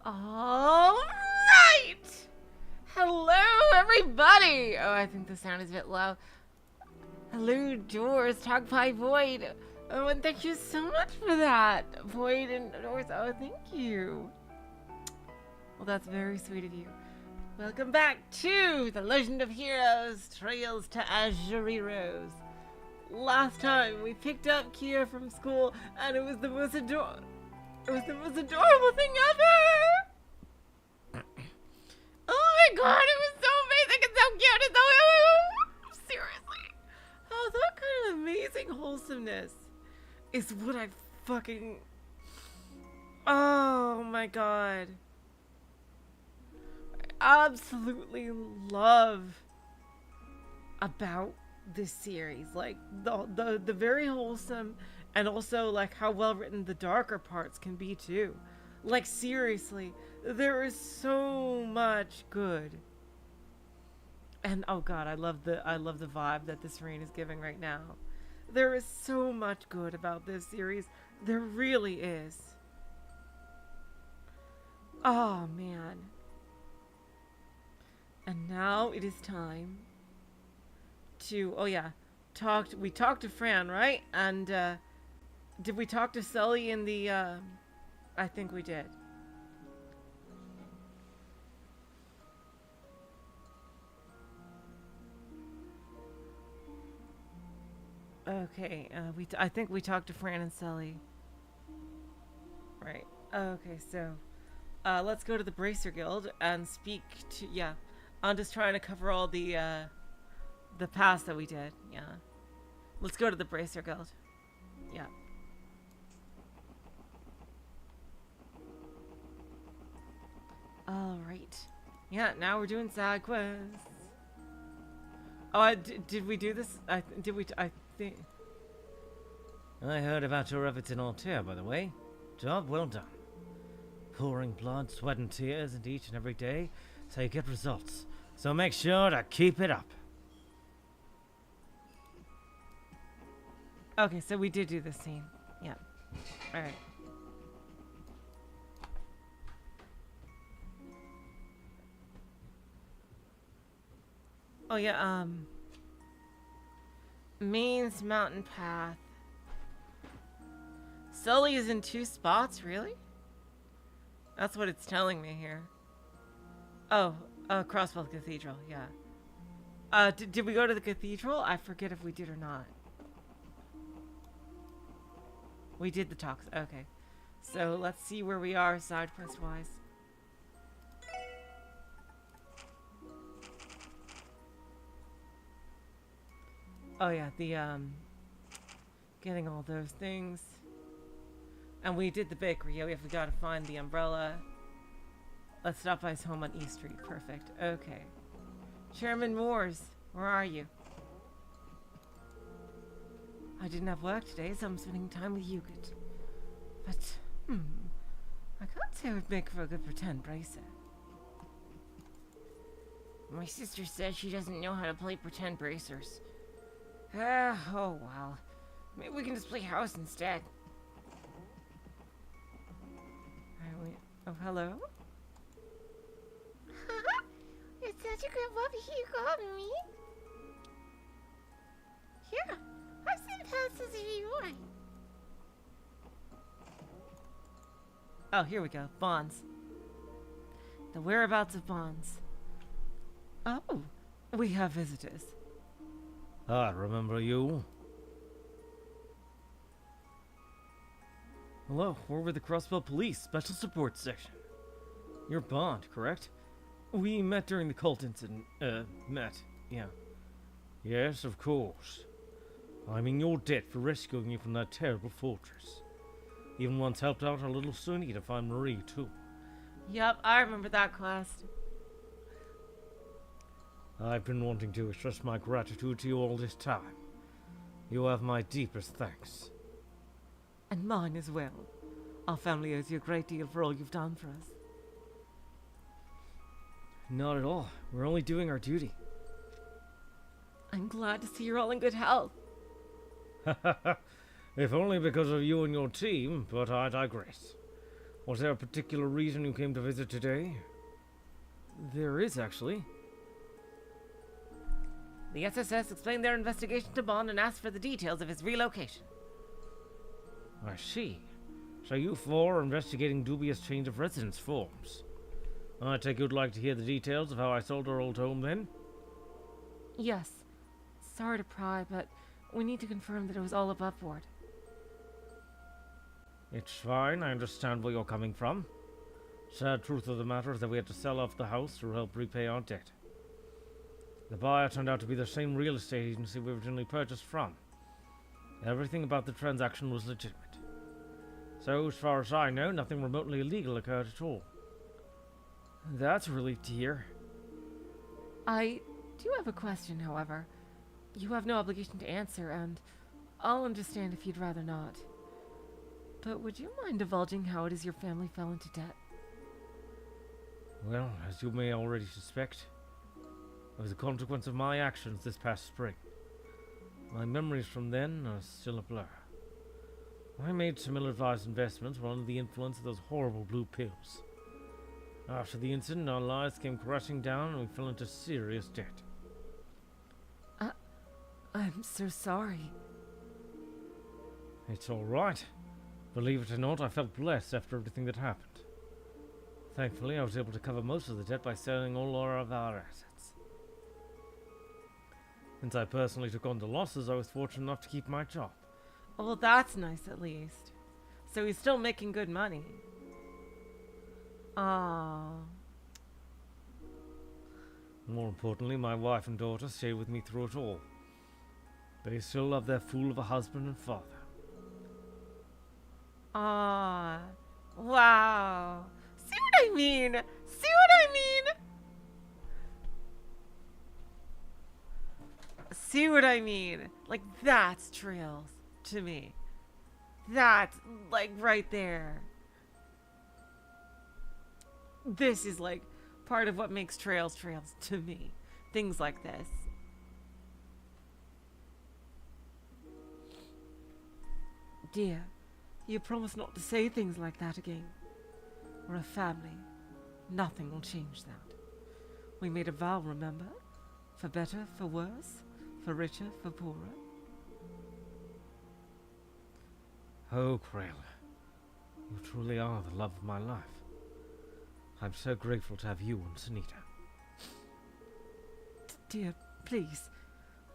All right! Hello, everybody! Oh, I think the sound is a bit low. Hello, Doors, Talk by Void. Oh, and thank you so much for that. Void and Doors, oh, thank you. Well, that's very sweet of you. Welcome back to The Legend of Heroes, Trails to Azure. Last time, we picked up Kia from school, and it was the most adorable thing ever! Oh my god, it was so amazing and so cute and so... Seriously. Oh, that kind of amazing wholesomeness is what I fucking... Oh my god. I absolutely love about this series. Like, the very wholesome and also, like, how well written the darker parts can be, too. Like, seriously, there is so much good. And, oh god, I love the vibe that this rain is giving right now. There is so much good about this series. There really is. Oh, man. And now it is time to, oh yeah, we talked to Fran, right? And, did we talk to Sully in the, I think we did. Okay, I think we talked to Fran and Sully. Right. Okay, so, let's go to the Bracer Guild and speak to, yeah. I'm just trying to cover all the past that we did, yeah. Let's go to the Bracer Guild. Yeah. Alright. Yeah, now we're doing side quests. Oh, did we do this? I think... I heard about your efforts in Altair, by the way. Job well done. Pouring blood, sweat, and tears into each and every day so you get results. So make sure to keep it up. Okay, so we did do this scene. Yeah. Alright. Oh yeah, Main's mountain path. Sully is in 2 spots, really? That's what it's telling me here. Oh, Crossbell Cathedral, yeah. Did we go to the cathedral? I forget if we did or not. We did the talks, okay. So let's see where we are side quest wise. Oh yeah, the getting all those things. And we did the bakery. Yeah, we gotta find the umbrella. Let's stop by his home on East Street. Perfect. Okay. Chairman Moores, where are you? I didn't have work today, so I'm spending time with Yugit. But, I can't say it would make for a good pretend bracer. My sister says she doesn't know how to play pretend bracers. Oh well. Maybe we can just play house instead. Alright, wait. Oh, hello? It's such a good puppy you called me. Here, I've seen passes if you want. Oh, here we go. Bonds. The whereabouts of Bonds. Oh, we have visitors. I remember you. Hello, we're with the Crossbell Police Special Support Section. You're Bond, correct? We met during the cult incident. Yeah. Yes, of course. I'm in your debt for rescuing you from that terrible fortress. Even once helped out our little Sunny to find Marie, too. Yep, I remember that quest. I've been wanting to express my gratitude to you all this time. You have my deepest thanks. And mine as well. Our family owes you a great deal for all you've done for us. Not at all. We're only doing our duty. I'm glad to see you're all in good health. If only because of you and your team, but I digress. Was there a particular reason you came to visit today? There is, actually. The SSS explained their investigation to Bond and asked for the details of his relocation. I see. So you four are investigating dubious change of residence forms. I take you'd like to hear the details of how I sold our old home then? Yes. Sorry to pry, but we need to confirm that it was all above board. It's fine, I understand where you're coming from. Sad truth of the matter is that we had to sell off the house to help repay our debt. The buyer turned out to be the same real estate agency we originally purchased from. Everything about the transaction was legitimate. So, as far as I know, nothing remotely illegal occurred at all. That's a relief to hear. I do have a question, however. You have no obligation to answer, and I'll understand if you'd rather not. But would you mind divulging how it is your family fell into debt? Well, as you may already suspect, it was a consequence of my actions this past spring. My memories from then are still a blur. I made some ill-advised investments while under the influence of those horrible blue pills. After the incident, our lives came crashing down and we fell into serious debt. I'm so sorry. It's all right. Believe it or not, I felt blessed after everything that happened. Thankfully, I was able to cover most of the debt by selling all of our assets. Since I personally took on the losses, I was fortunate enough to keep my job. Well, that's nice at least. So he's still making good money. Aww. More importantly, my wife and daughter stayed with me through it all. They still love their fool of a husband and father. Ah, wow. See what I mean? See what I mean? See what I mean? Like, that's Trails to me. That's, like, right there. This is, like, part of what makes Trails to me. Things like this. Dear, you promise not to say things like that again. We're a family. Nothing will change that. We made a vow, remember? For better, for worse, for richer, for poorer. Oh, Krail, you truly are the love of my life. I'm so grateful to have you and Sunita. Dear, please,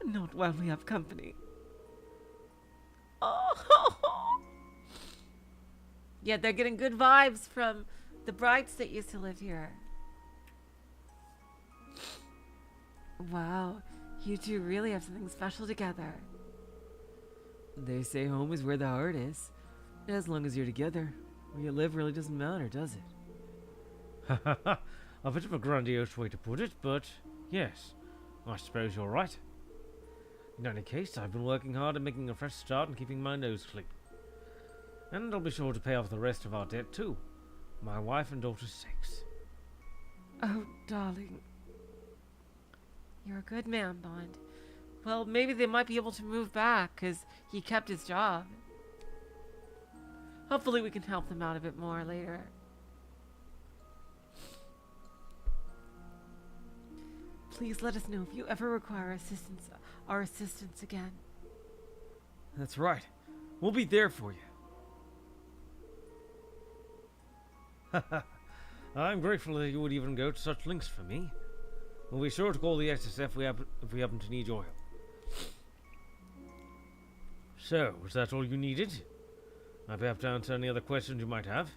not while we have company. Oh. Yeah, they're getting good vibes from the brides that used to live here. Wow, you two really have something special together. They say home is where the heart is. As long as you're together, where you live really doesn't matter, does it? A bit of a grandiose way to put it, but yes, I suppose you're right. In any case, I've been working hard at making a fresh start and keeping my nose clean. And I'll be sure to pay off the rest of our debt too. My wife and daughter's sakes. Oh, darling. You're a good man, Bond. Well, maybe they might be able to move back, because he kept his job. Hopefully we can help them out a bit more later. Please let us know if you ever require our assistance again. That's right. We'll be there for you. I'm grateful that you would even go to such lengths for me. We'll be sure to call the SSF if we happen to need your help. So, was that all you needed? I'd be happy to answer any other questions you might have.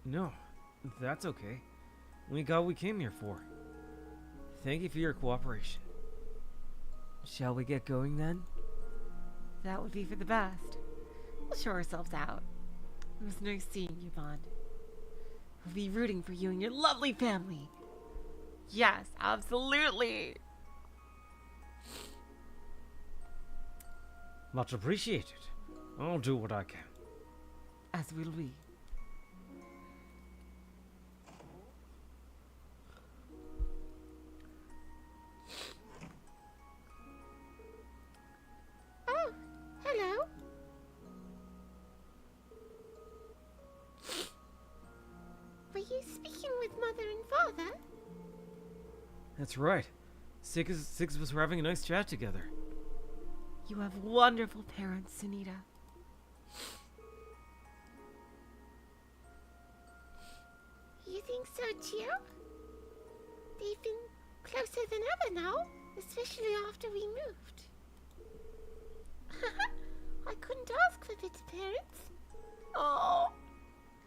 No, that's okay. We got what we came here for. Thank you for your cooperation. Shall we get going then? That would be for the best. We'll show ourselves out. It was nice seeing you, Bond. We'll be rooting for you and your lovely family. Yes, absolutely. Much appreciated. I'll do what I can. As will we. Oh, hello. father? That's right. Six of us were having a nice chat together. You have wonderful parents, Sunita. You think so too? They've been closer than ever now, especially after we moved. I couldn't ask for better parents. Oh,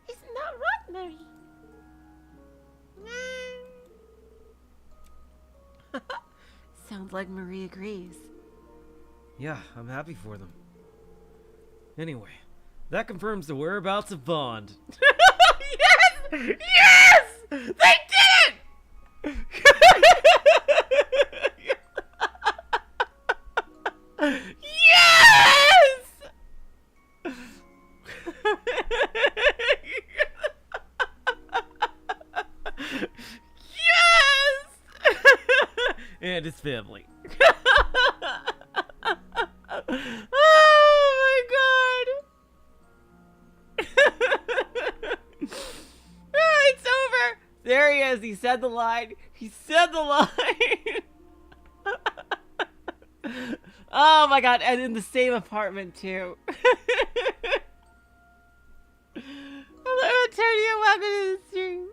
isn't that right, Marie? Sounds like Marie agrees. Yeah, I'm happy for them. Anyway, that confirms the whereabouts of Bond. Yes! Yes! They did it! Yes! Yes! And his family. Oh my god! It's over! There he is, he said the line. He said the line! Oh my god, and in the same apartment too. Hello, Antonio, welcome to the stream.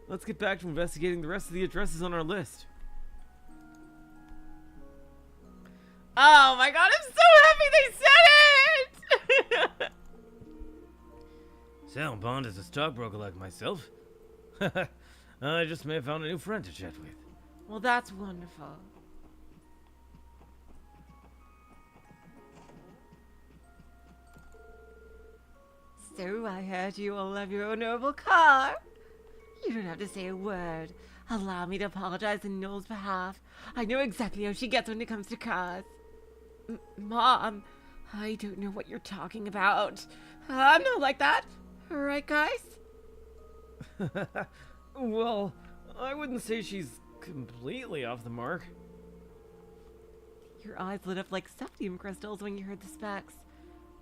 Let's get back to investigating the rest of the addresses on our list. Oh my god, I'm so happy they said it! So, Bond is a stockbroker like myself. I just may have found a new friend to chat with. Well, that's wonderful. So, I heard you all have your own noble car. You don't have to say a word. Allow me to apologize in Noel's behalf. I know exactly how she gets when it comes to cars. Mom, I don't know what you're talking about. I'm not like that. Right, guys? Well, I wouldn't say she's completely off the mark. Your eyes lit up like septium crystals when you heard the specs.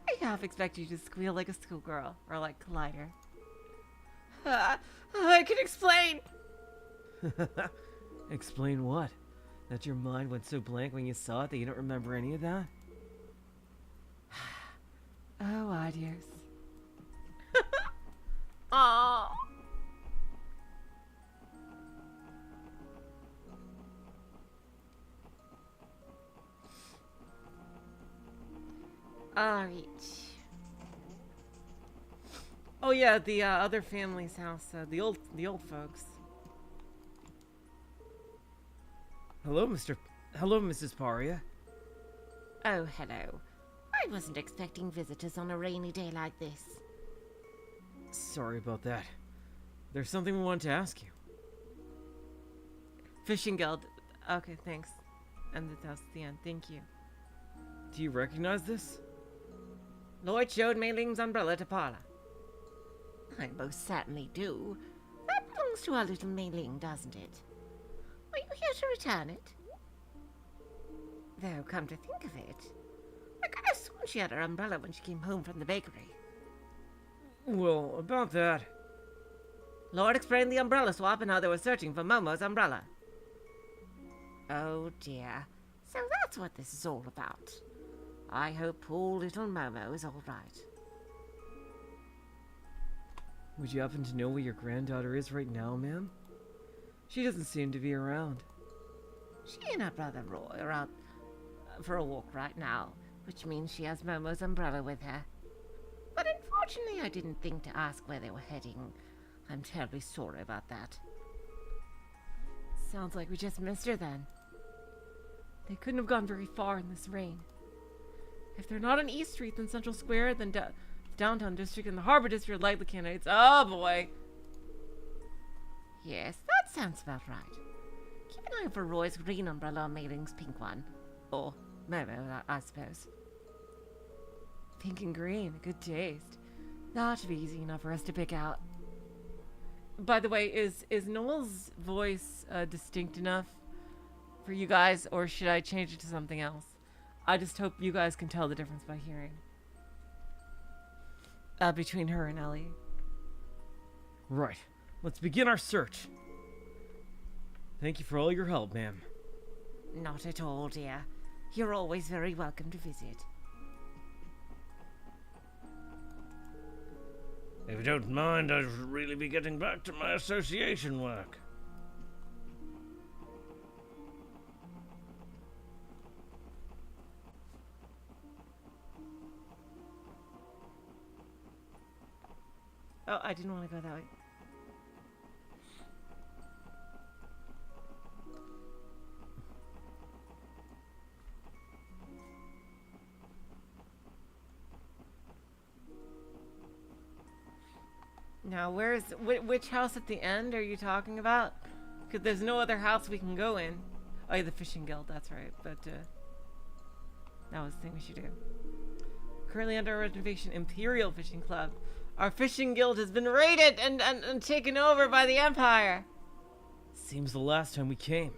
I half expect you to squeal like a schoolgirl, or like Collider. I can explain! Explain what? That your mind went so blank when you saw it that you don't remember any of that? Oh, adios. Aww. Alright. Oh yeah, the other family's house, the old folks. Hello, Mrs. Paria. Oh, hello. I wasn't expecting visitors on a rainy day like this. Sorry about that. There's something we wanted to ask you. Fishing Guild. Okay, thanks. And that's the end. Thank you. Do you recognize this? Lloyd showed Mei Ling's umbrella to Paula. I most certainly do. That belongs to our little Mei Ling, doesn't it? Are you here to return it? Though, come to think of it, I could have sworn she had her umbrella when she came home from the bakery. Well, about that. Lord explained the umbrella swap and how they were searching for Momo's umbrella. Oh dear. So that's what this is all about. I hope poor little Momo is all right. Would you happen to know where your granddaughter is right now, ma'am? She doesn't seem to be around. She and her brother Roy are out for a walk right now, which means she has Momo's umbrella with her. But unfortunately, I didn't think to ask where they were heading. I'm terribly sorry about that. Sounds like we just missed her then. They couldn't have gone very far in this rain. If they're not on East Street, then Central Square, then Downtown District, and the Harbor District are likely candidates. Oh boy. Yes, that sounds about right. Keep an eye out for Roy's green umbrella or Mei Ling's pink one. Or Momo, I suppose. Pink and green, good taste. That should be easy enough for us to pick out. By the way, is Noel's voice distinct enough for you guys, or should I change it to something else? I just hope you guys can tell the difference by hearing. between her and Ellie. Right. Let's begin our search. Thank you for all your help, ma'am. Not at all, dear. You're always very welcome to visit. If you don't mind, I should really be getting back to my association work. Oh, I didn't want to go that way. Now, which house at the end are you talking about? Because there's no other house we can go in. Oh, yeah, the fishing guild, that's right. But, that was the thing we should do. Currently under renovation, Imperial Fishing Club. Our fishing guild has been raided and taken over by the Empire. Seems the last time we came.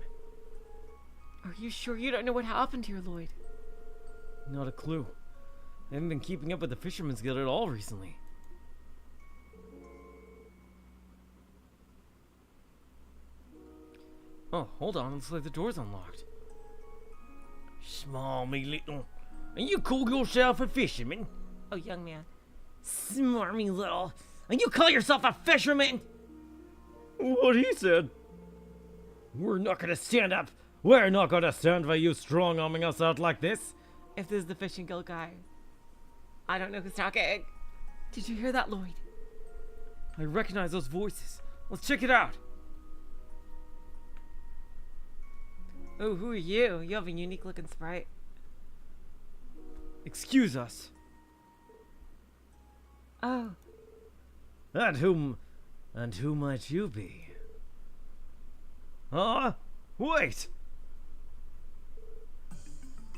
Are you sure you don't know what happened here, Lloyd? Not a clue. I haven't been keeping up with the Fisherman's Guild at all recently. Oh, hold on. Looks like the door's unlocked. Small me little. And you call yourself a fisherman? Oh, young man. Smarmy little. And you call yourself a fisherman? What he said. We're not gonna stand up. We're not gonna stand for you strong-arming us out like this. If this is the fishing guild guy. I don't know who's talking. Did you hear that, Lloyd? I recognize those voices. Let's check it out. Oh, who are you? You have a unique looking sprite. Excuse us. Oh. And who might you be? Huh? Wait!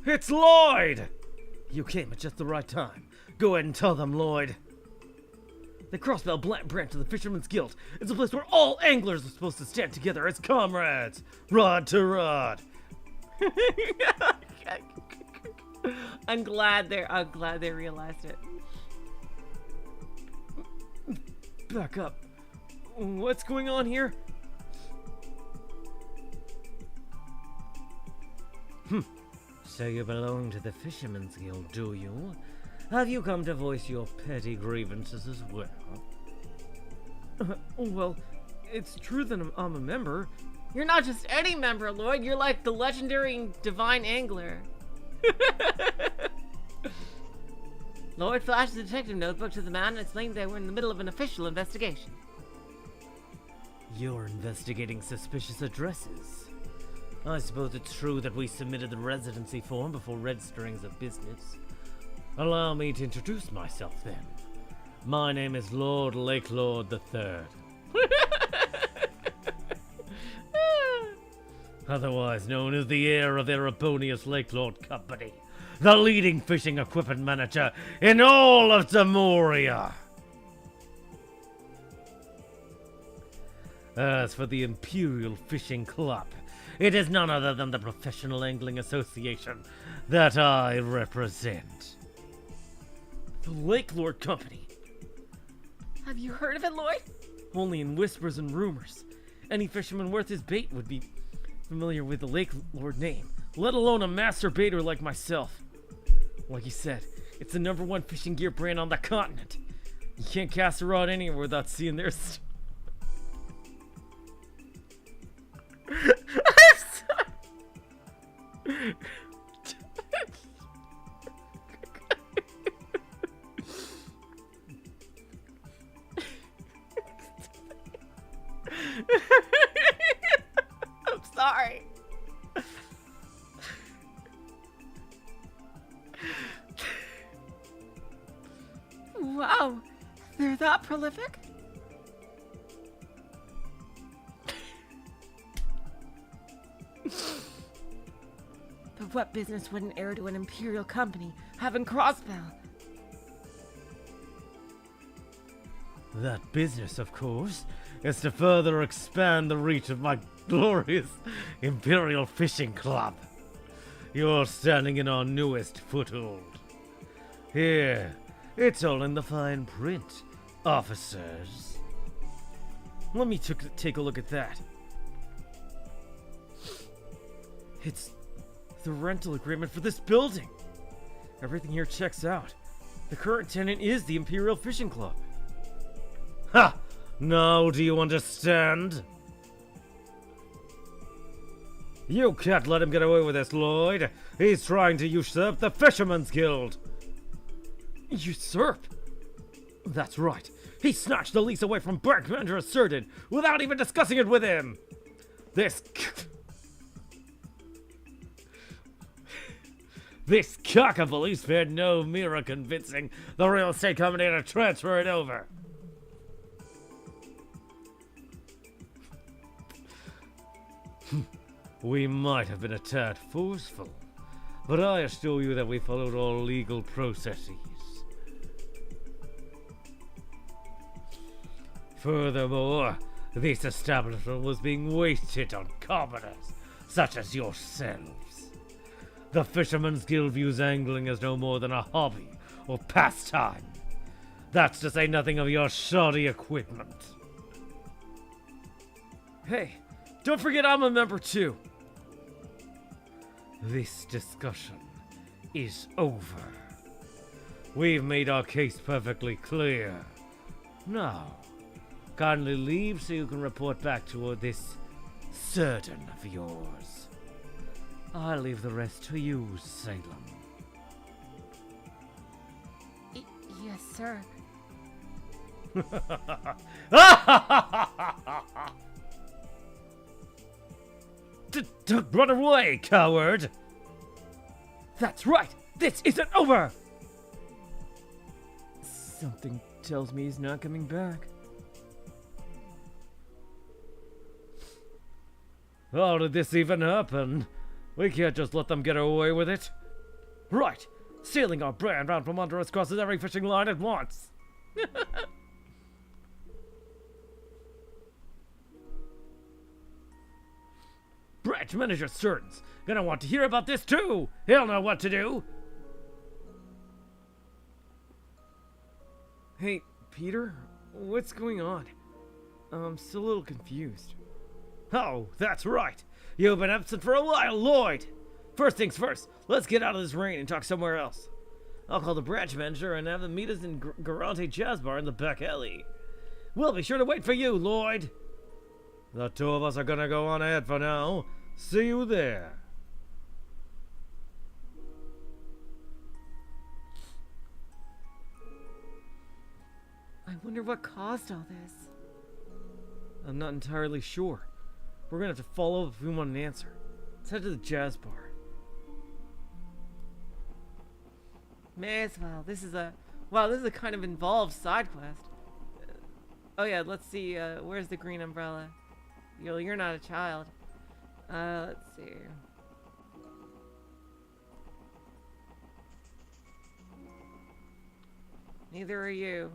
It's Lloyd! You came at just the right time. Go ahead and tell them, Lloyd. The Crossbell branch of the Fisherman's Guild is a place where all anglers are supposed to stand together as comrades, rod to rod. I'm glad they realized it. Back up. What's going on here? So you belong to the Fisherman's Guild, do you? Have you come to voice your petty grievances as well? Well, it's true that I'm a member. You're not just any member, Lloyd. You're like the legendary divine angler. Lloyd flashed the detective notebook to the man and explained they were in the middle of an official investigation. You're investigating suspicious addresses. I suppose it's true that we submitted the residency form before registering as a business. Allow me to introduce myself then. My name is Lord Lakelord III. Otherwise known as the heir of the Ereponius Lakelord Company, the leading fishing equipment manager in all of Demoria. As for the Imperial Fishing Club, it is none other than the Professional Angling Association that I represent. The Lakelord Company. Have you heard of it, Lloyd? Only in whispers and rumors. Any fisherman worth his bait would be familiar with the Lakelord name, let alone a master baiter like myself. Like you said, it's the #1 fishing gear brand on the continent. You can't cast a rod anywhere without seeing their I'm sorry. I'm sorry. Wow, they're that prolific? But what business would an heir to an imperial company have in Crossbell? That business, of course, is to further expand the reach of my glorious Imperial Fishing Club. You're standing in our newest foothold. Here, It's all in the fine print, officers. Let me take a look at that. It's the rental agreement for this building. Everything here checks out. The current tenant is the Imperial Fishing Club. Ha! Now do you understand? You can't let him get away with this, Lloyd. He's trying to usurp the Fisherman's Guild. Usurp? That's right. He snatched the lease away from Branch Manager Asserted without even discussing it with him. This cock of a lease fared no mirror convincing the real estate company to transfer it over. We might have been a tad forceful, but I assure you that we followed all legal processes. Furthermore, this establishment was being wasted on commoners, such as yourselves. The Fisherman's Guild views angling as no more than a hobby or pastime. That's to say nothing of your shoddy equipment. Hey, don't forget I'm a member too. This discussion is over. We've made our case perfectly clear. Now, kindly leave so you can report back to this surgeon of yours. I'll leave the rest to you, Salem. Yes, sir. Run away, coward! That's right! This isn't over! Something tells me he's not coming back. How did this even happen? We can't just let them get away with it. Right! Sealing our brand out from under us crosses every fishing line at once! Branch Manager Certain's gonna want to hear about this too! He'll know what to do! Hey, Peter? What's going on? I'm still a little confused. Oh, that's right! You've been absent for a while, Lloyd! First things first, let's get out of this rain and talk somewhere else. I'll call the branch manager and have them meet us in Garante Jazz Bar in the back alley. We'll be sure to wait for you, Lloyd! The two of us are gonna go on ahead for now. See you there. I wonder what caused all this. I'm not entirely sure. We're gonna have to follow up if we want an answer. Let's head to the jazz bar. May as well. This is a kind of involved side quest. Oh yeah, let's see. Where's the green umbrella? You're not a child. Let's see. Neither are you.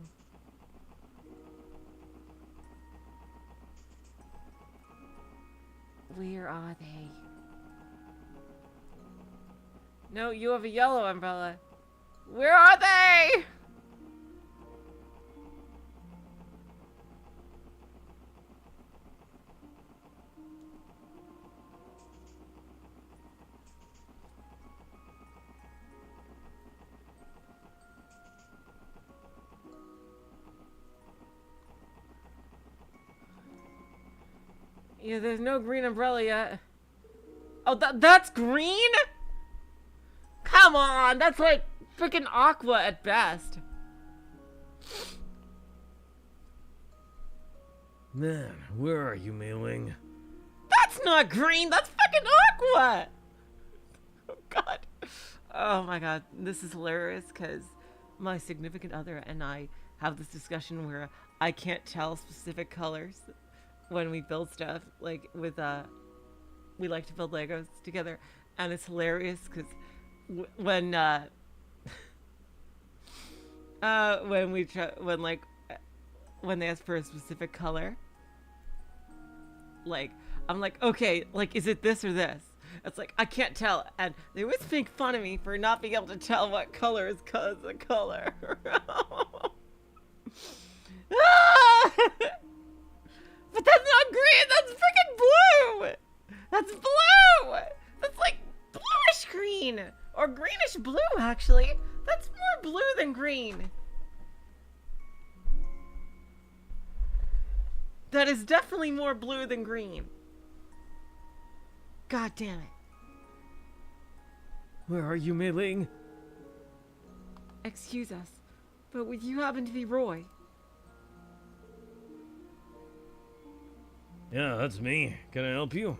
Where are they? No, you have a yellow umbrella. Where are they? Yeah, there's no green umbrella yet. Oh, that's green? Come on, that's like freaking aqua at best. Man, where are you, Ming? That's not green, that's fucking aqua! Oh god. Oh my god, this is hilarious because my significant other and I have this discussion where I can't tell specific colors when we build stuff. Like with we like to build Legos together, and it's hilarious because when they ask for a specific color, like I'm like, okay, like is it this or this? It's like, I can't tell. And they always make fun of me for not being able to tell what color is a color. Ah! But that's not green, that's freaking blue! That's blue! That's like bluish green! Or greenish blue, actually. That's more blue than green. That is definitely more blue than green. God damn it. Where are you, Mei Ling? Excuse us, but would you happen to be Roy? Yeah, that's me. Can I help you?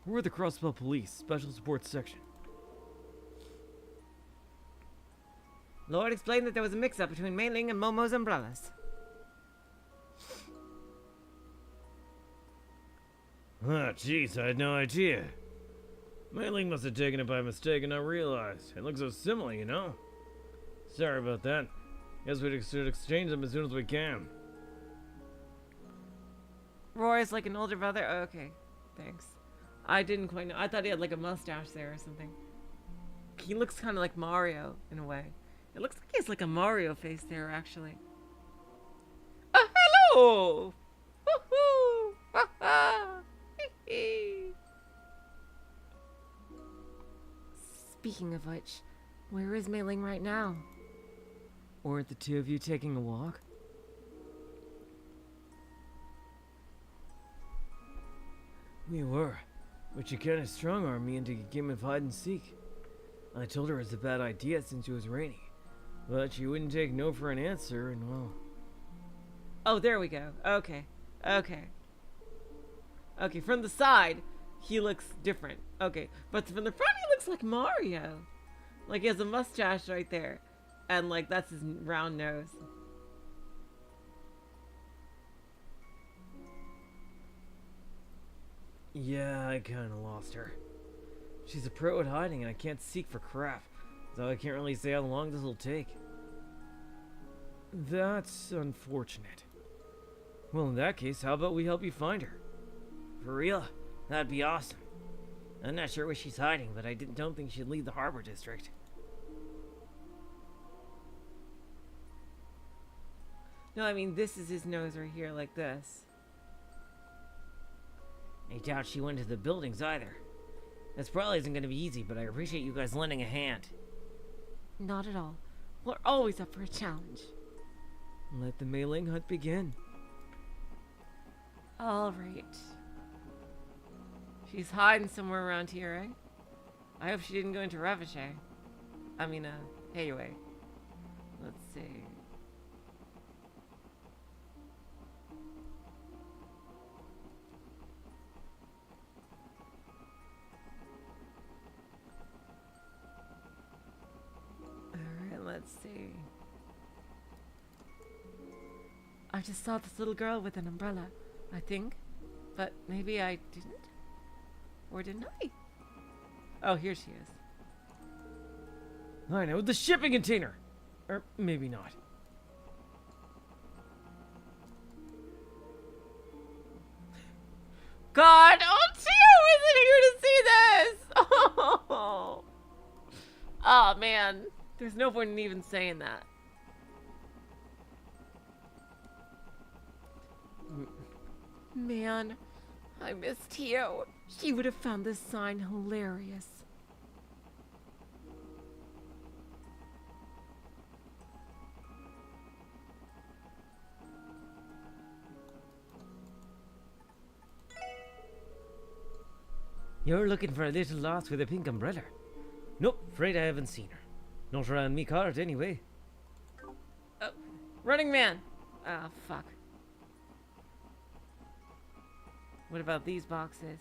We're the Crossbell Police, Special Support Section. Lord explained that there was a mix-up between Mei Ling and Momo's umbrellas. Ah, jeez, I had no idea. Mei Ling must have taken it by mistake and not realized. It looks so similar, you know? Sorry about that. Guess we should exchange them as soon as we can. Roy is like an older brother? Oh, okay, thanks. I didn't quite know. I thought he had like a mustache there or something. He looks kind of like Mario in a way. It looks like he has like a Mario face there, actually. Oh, hello! Woohoo! Ha ha! Speaking of which, where is Mei Ling right now? Or are the two of you taking a walk? We were, but she kind of strong-armed me into a game of hide-and-seek. I told her it was a bad idea since it was raining, but she wouldn't take no for an answer, and well... Oh, there we go. Okay. Okay. Okay, from the side, he looks different. Okay, but from the front, he looks like Mario. Like, he has a mustache right there. And, like, that's his round nose. Yeah, I kinda lost her. She's a pro at hiding and I can't seek for crap, so I can't really say how long this will take. That's unfortunate. Well, in that case, how about we help you find her? For real? That'd be awesome. I'm not sure where she's hiding, but I don't think she'd leave the harbor district. No, I mean, this is his nose right here, like this. I doubt she went to the buildings either. This probably isn't going to be easy, but I appreciate you guys lending a hand. Not at all. We're always up for a challenge. Let the Mei Ling hunt begin. All right. She's hiding somewhere around here, eh? I hope she didn't go into Ravichet. I mean, Hayway. Let's see. Alright, let's see. I just saw this little girl with an umbrella, I think. But maybe I didn't? Or didn't I? Oh, here she is. I know, the shipping container! Or maybe not. God! Oh, Tio isn't here to see this! Oh, oh man. There's no point in even saying that. Man, I miss Tio. She would have found this sign hilarious. You're looking for a little lost with a pink umbrella. Nope, afraid I haven't seen her. Not around me cart anyway. Oh, Running Man. Ah, fuck. What about these boxes?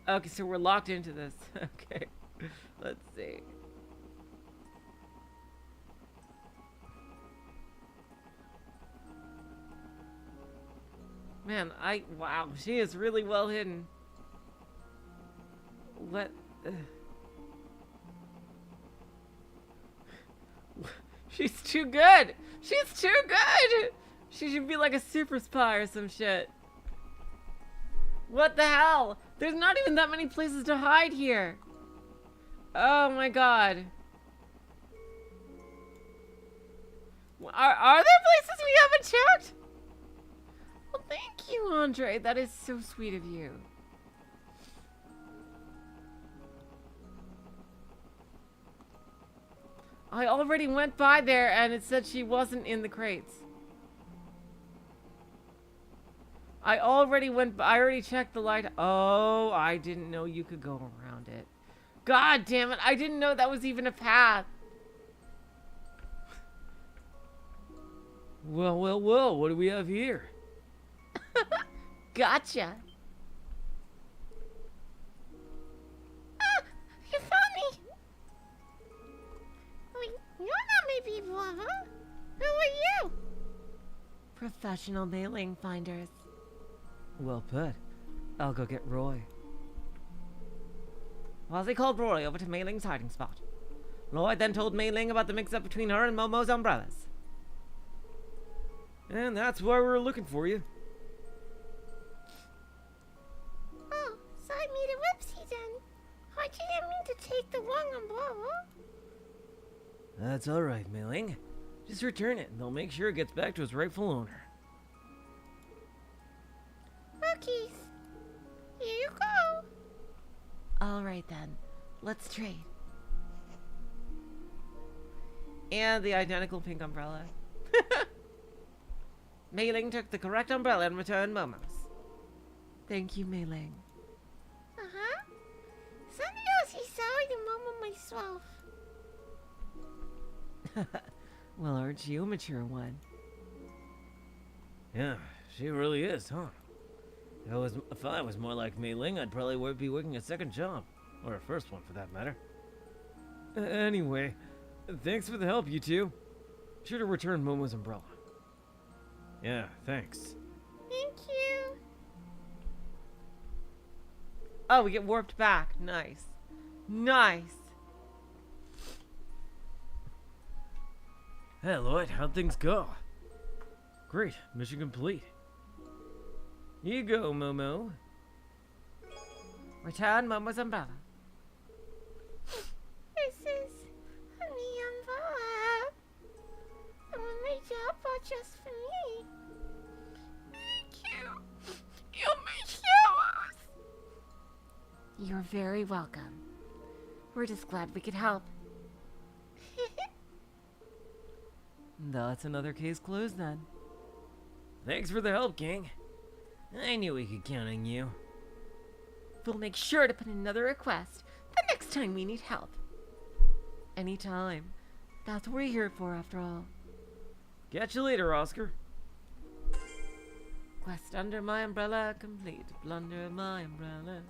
Okay, so we're locked into this. Okay. Let's see. Man, wow, she is really well hidden. What? She's too good. She's too good. She should be like a super spy or some shit. What the hell? There's not even that many places to hide here. Oh my god. Are there places we haven't checked? Well, thank you, Andre. That is so sweet of you. I already went by there and it said she wasn't in the crates. I already checked the light. Oh, I didn't know you could go around it. God damn it. I didn't know that was even a path. Well, well, well, what do we have here? Gotcha. Ah, you found me. Wait, you're not my people, huh? Who are you? Professional mailing finders. Well put. I'll go get Roy. Wazzy called Roy over to Mailing's hiding spot. Lloyd then told Mailing about the mix-up between her and Momo's umbrellas. And that's why we were looking for you. Oh, so I made a whoopsie then. I didn't mean to take the wrong umbrella. That's alright, Mailing. Just return it and they'll make sure it gets back to its rightful owner. Okay, here you go. Alright then, let's trade. And the identical pink umbrella. Mailing took the correct umbrella and returned Momo's. Thank you, Mailing. Uh-huh. Somebody else is sorry to Momo myself. Well, aren't you a mature one? Yeah, she really is, huh? If I was more like Mei-Ling, I'd probably be working a second job. Or a first one, for that matter. Anyway, thanks for the help, you two. Sure to return Momo's umbrella. Yeah, thanks. Thank you. Oh, we get warped back. Nice. Nice. Hey, Lloyd, how'd things go? Great, mission complete. Here you go, Momo. Return Momo's umbrella. This is the umbrella. Someone made your umbrella just for me. Thank you. You're my heroes. You're very welcome. We're just glad we could help. That's another case closed then. Thanks for the help, gang. I knew we could count on you. We'll make sure to put in another request the next time we need help. Anytime. That's what we're here for, after all. Catch you later, Oscar. Quest under my umbrella complete. Blunder my umbrella.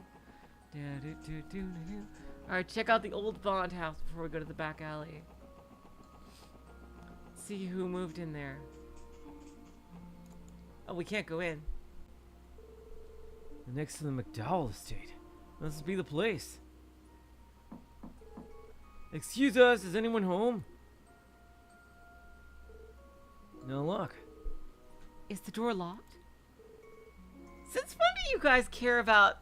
Alright, check out the old Bond house before we go to the back alley. See who moved in there. Oh, we can't go in. Next to the McDowell estate. Must be the place. Excuse us, is anyone home? No luck. Is the door locked? Since when do you guys care about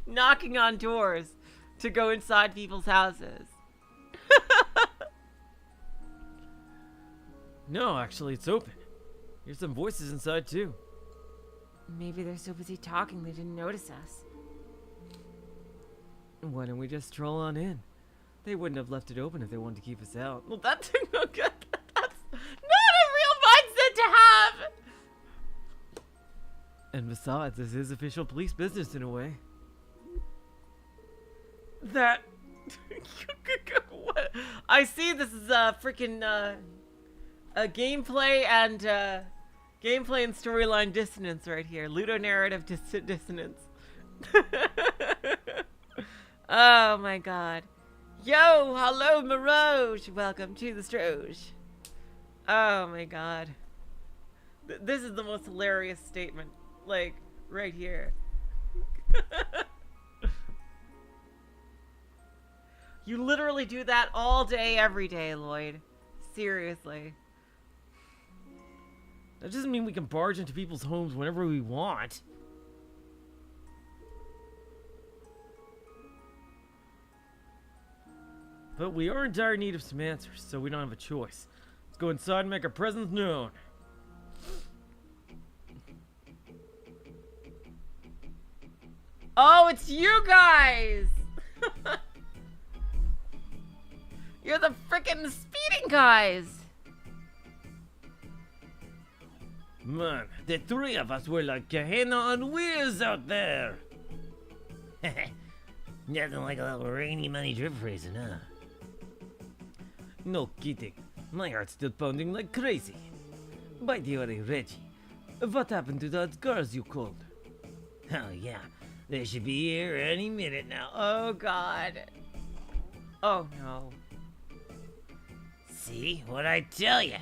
knocking on doors to go inside people's houses? No, actually, it's open. Here's some voices inside, too. Maybe they're so busy talking they didn't notice us. Why don't we just stroll on in? They wouldn't have left it open if they wanted to keep us out. Well, that's no good. That's not a real mindset to have! And besides, this is official police business in a way. That... What? I see this is a freaking, a gameplay and storyline dissonance right here. Ludonarrative dissonance. Oh my god. Yo, hello Maroge. Welcome to the Stroge. Oh my god. This is the most hilarious statement. Like, right here. You literally do that all day, every day, Lloyd. Seriously. That doesn't mean we can barge into people's homes whenever we want. But we are in dire need of some answers, so we don't have a choice. Let's go inside and make our presence known. Oh, it's you guys! You're the frickin' speeding guys! Man, the three of us were like Gehenna on wheels out there. Nothing like a little rainy money drip racing, huh? No kidding. My heart's still pounding like crazy. By the way, Reggie, what happened to those girls you called? Oh yeah, they should be here any minute now. Oh god. Oh no. See what I tell ya?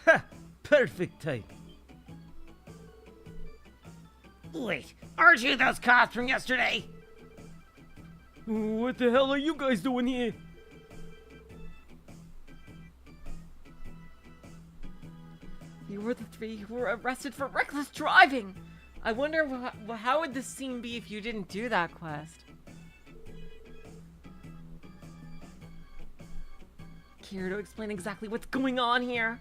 Ha! Perfect type. Wait, aren't you those cops from yesterday? What the hell are you guys doing here? You were the three who were arrested for reckless driving! I wonder how would this scene be if you didn't do that quest? Care to explain exactly what's going on here?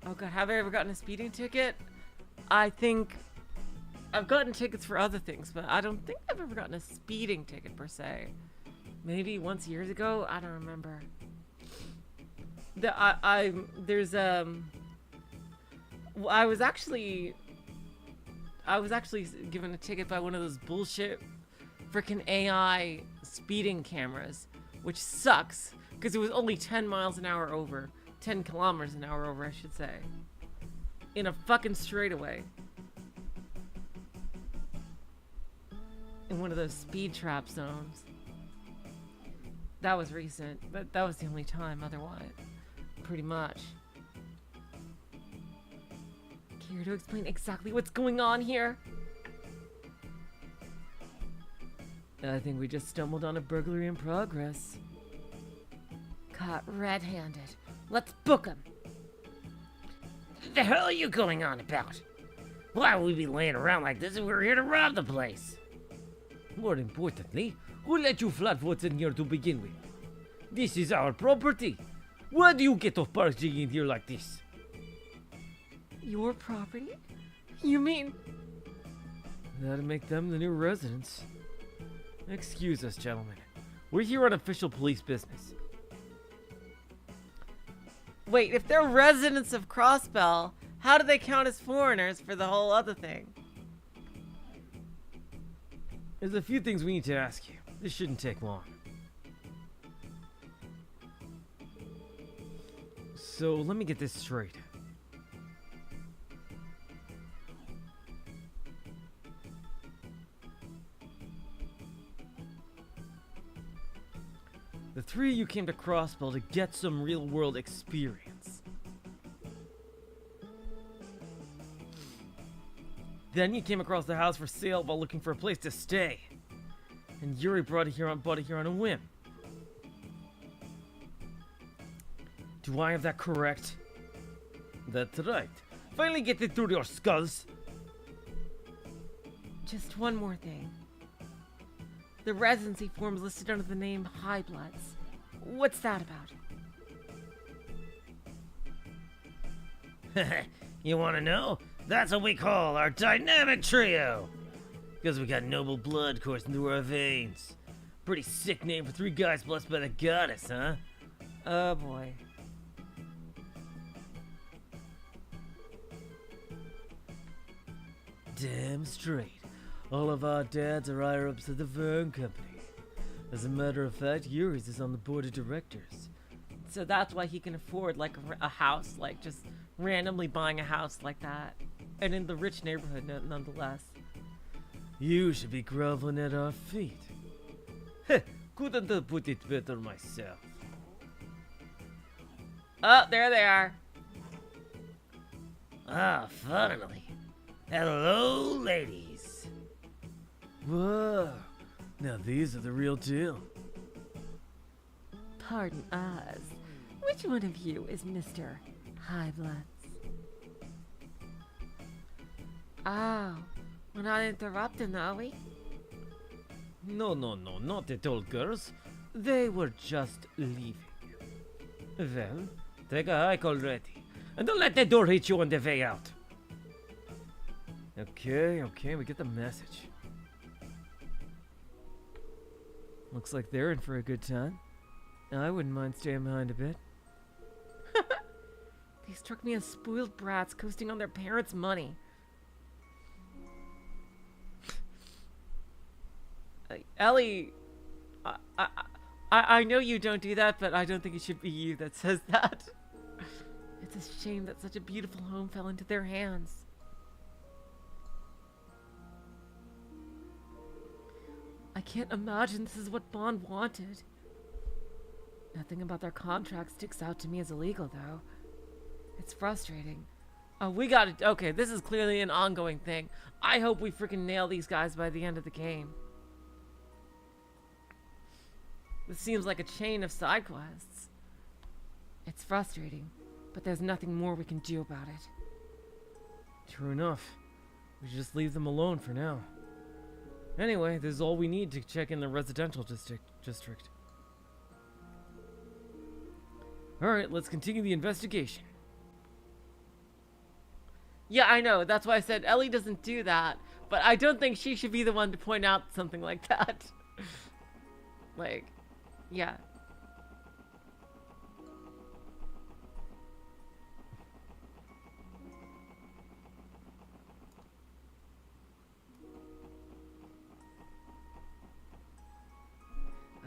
Oh god, have I ever gotten a speeding ticket? I think I've gotten tickets for other things, but I don't think I've ever gotten a speeding ticket per se. Maybe once years ago, I don't remember. I was actually given a ticket by one of those bullshit freaking AI speeding cameras, which sucks because it was only 10 miles an hour over, 10 kilometers an hour over, I should say, in a fucking straightaway. In one of those speed trap zones. That was recent, but that was the only time otherwise. Pretty much. Care to explain exactly what's going on here? I think we just stumbled on a burglary in progress. Caught red-handed. Let's book him. The hell are you going on about? Why would we be laying around like this if we were here to rob the place? More importantly, who let you flatfoots in here to begin with? This is our property. Why do you get off barging in here like this? Your property? You mean... That'll make them the new residents. Excuse us, gentlemen. We're here on official police business. Wait, if they're residents of Crossbell, how do they count as foreigners for the whole other thing? There's a few things we need to ask you. This shouldn't take long. So, let me get this straight. The three of you came to Crossbell to get some real-world experience. Then you came across the house for sale while looking for a place to stay. And Yuri bought it here on a whim. Do I have that correct? That's right. Finally get it through your skulls. Just one more thing. The residency form is listed under the name High Bloods. What's that about? You want to know? That's what we call our dynamic trio. Because we got noble blood coursing through our veins. Pretty sick name for three guys blessed by the goddess, huh? Oh boy. Damn straight. All of our dads are higher ups at the Vern Company. As a matter of fact, Yuri's is on the board of directors. So that's why he can afford like a house, like just randomly buying a house like that. And in the rich neighborhood nonetheless. You should be groveling at our feet. Heh, couldn't have put it better myself. Oh, there they are. Ah, finally. Hello, ladies. Whoa, now these are the real deal. Pardon us. We Which one of you is Mr. High Bloods? Oh, we're not interrupting, are we? No, not at all, girls. They were just leaving. Well, take a hike already. And don't let that door hit you on the way out. Okay, we get the message. Looks like they're in for a good time. I wouldn't mind staying behind a bit. They struck me as spoiled brats coasting on their parents' money. Ellie, I know you don't do that, but I don't think it should be you that says that. It's a shame that such a beautiful home fell into their hands. I can't imagine this is what Bond wanted. Nothing about their contract sticks out to me as illegal, though. It's frustrating. Oh, we got it. Okay, this is clearly an ongoing thing. I hope we freaking nail these guys by the end of the game. This seems like a chain of side quests. It's frustrating, but there's nothing more we can do about it. True enough. We should just leave them alone for now. Anyway, this is all we need to check in the residential district. Alright, let's continue the investigation. Yeah, I know. That's why I said Ellie doesn't do that. But I don't think she should be the one to point out something like that. Like, yeah.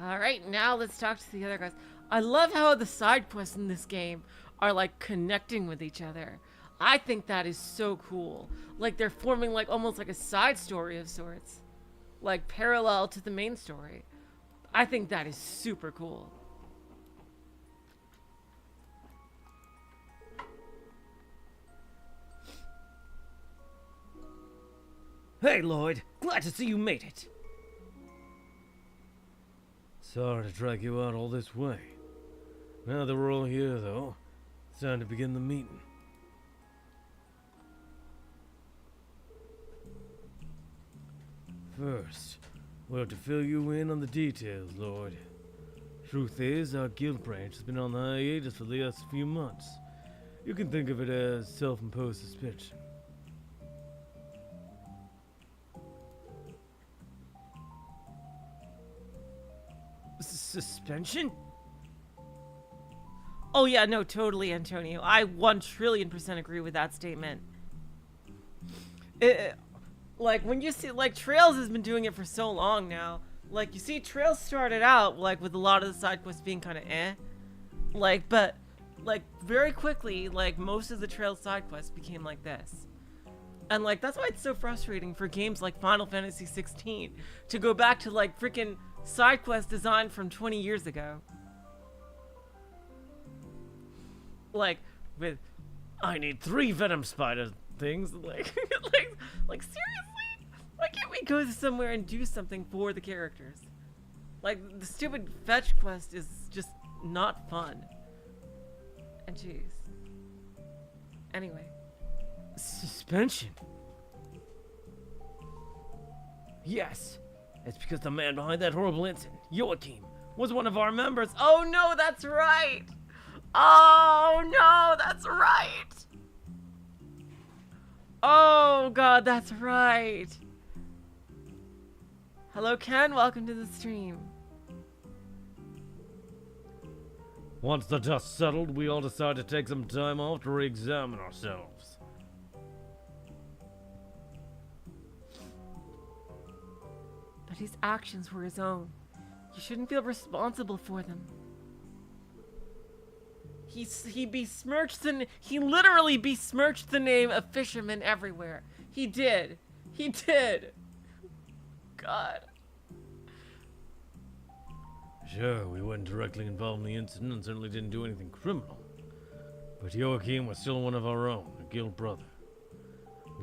Alright, now let's talk to the other guys. I love how the side quests in this game are like connecting with each other. I think that is so cool. Like they're forming like almost like a side story of sorts. Like parallel to the main story. I think that is super cool. Hey, Lloyd. Glad to see you made it. Sorry to drag you out all this way. Now that we're all here, though, it's time to begin the meeting. First, we'll have to fill you in on the details, Lloyd. Truth is, our guild branch has been on the hiatus for the last few months. You can think of it as self-imposed suspension. Suspension? Oh yeah, no, totally, Antonio. I 1,000,000,000% agree with that statement. Like, when you see, like, Trails has been doing it for so long now. Like, you see, Trails started out, like, with a lot of the side quests being kind of eh. Like, but, like, very quickly, like, most of the Trails side quests became like this. And, like, that's why it's so frustrating for games like Final Fantasy 16 to go back to, like, freaking side quest design from 20 years ago. Like, with, I need 3 Venom Spider things, like, like seriously? Why can't we go somewhere and do something for the characters? Like, the stupid fetch quest is just not fun. And jeez. Anyway. Suspension? Yes. It's because the man behind that horrible incident, Joachim, was one of our members. Oh no, that's right! Oh no, that's right! Oh god, that's right! Hello Ken, welcome to the stream. Once the dust settled, we all decided to take some time off to re-examine ourselves. But his actions were his own. You shouldn't feel responsible for them. He besmirched he literally besmirched the name of Fisherman everywhere. He did. He did. God. Sure, we weren't directly involved in the incident and certainly didn't do anything criminal. But Joachim was still one of our own, a guild brother.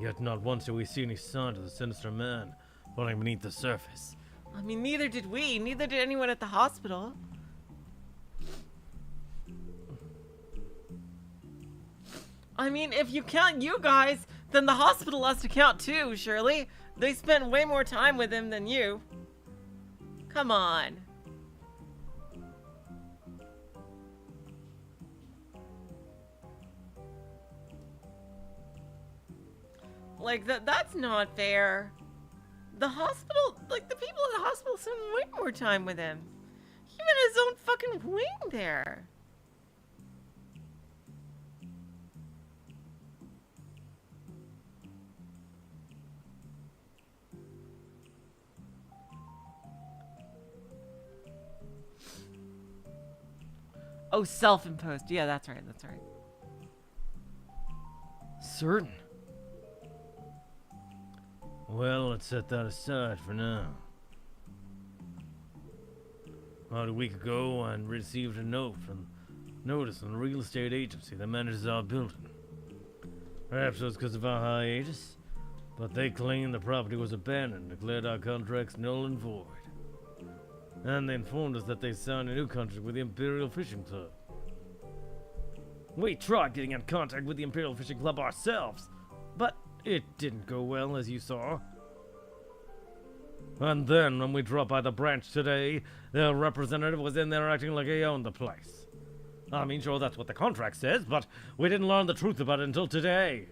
Yet not once did we see any sign of the sinister man falling beneath the surface. I mean, neither did we. Neither did anyone at the hospital. I mean, if you count you guys, then the hospital has to count too, surely. They spent way more time with him than you. Come on. Like, that's not fair. The hospital, like, the people at the hospital spent way more time with him. Even his own fucking wing there. Oh, self-imposed. Yeah, that's right, that's right. Certain. Well, let's set that aside for now. About a week ago, I received a notice from the real estate agency that manages our building. Perhaps it was because of our hiatus, but they claimed the property was abandoned and declared our contracts null and void. And they informed us that they signed a new contract with the Imperial Fishing Club. We tried getting in contact with the Imperial Fishing Club ourselves, but it didn't go well, as you saw. And then, when we dropped by the branch today, their representative was in there acting like he owned the place. I mean, sure, that's what the contract says, but we didn't learn the truth about it until today.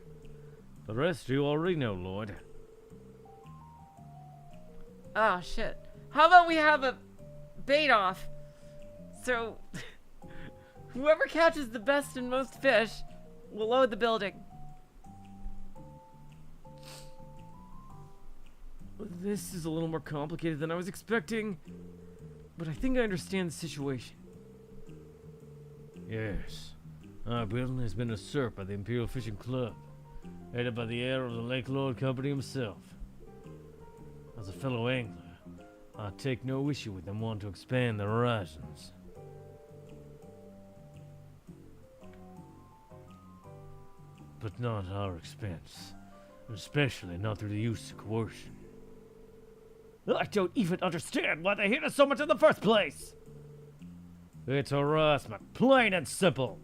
The rest you already know, Lloyd. Oh, shit. How about we have a bait-off? So, whoever catches the best and most fish will load the building. This is a little more complicated than I was expecting, but I think I understand the situation. Yes, our building has been usurped by the Imperial Fishing Club, headed by the heir of the Lake Lord Company himself. As a fellow angler, I take no issue with them wanting to expand their horizons. But not at our expense, especially not through the use of coercion. I don't even understand why they hate us so much in the first place! It's harassment, plain and simple.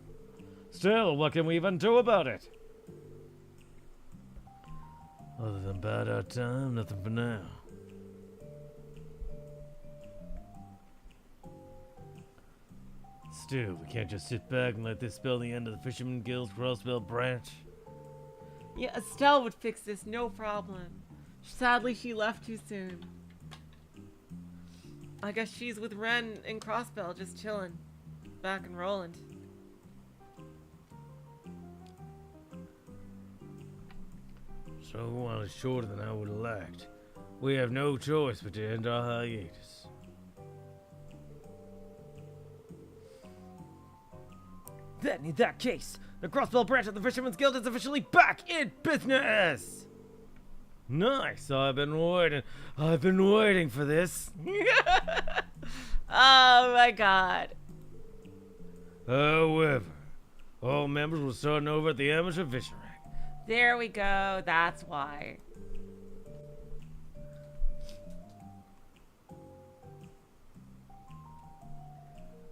Still, what can we even do about it? Other than bide our time, nothing for now. Still, we can't just sit back and let this spell the end of the Fisherman Guild's Crossbell branch. Yeah, Estelle would fix this, no problem. Sadly, she left too soon. I guess she's with Ren and Crossbell, just chilling. Back in Roland. So, while it's shorter than I would have liked, we have no choice but to end our hiatus. Then, in that case, the Crossbell branch of the Fisherman's Guild is officially back in business! Nice, I've been waiting for this. Oh my god. However, all members will start over at the amateur fishing ring. There we go, that's why.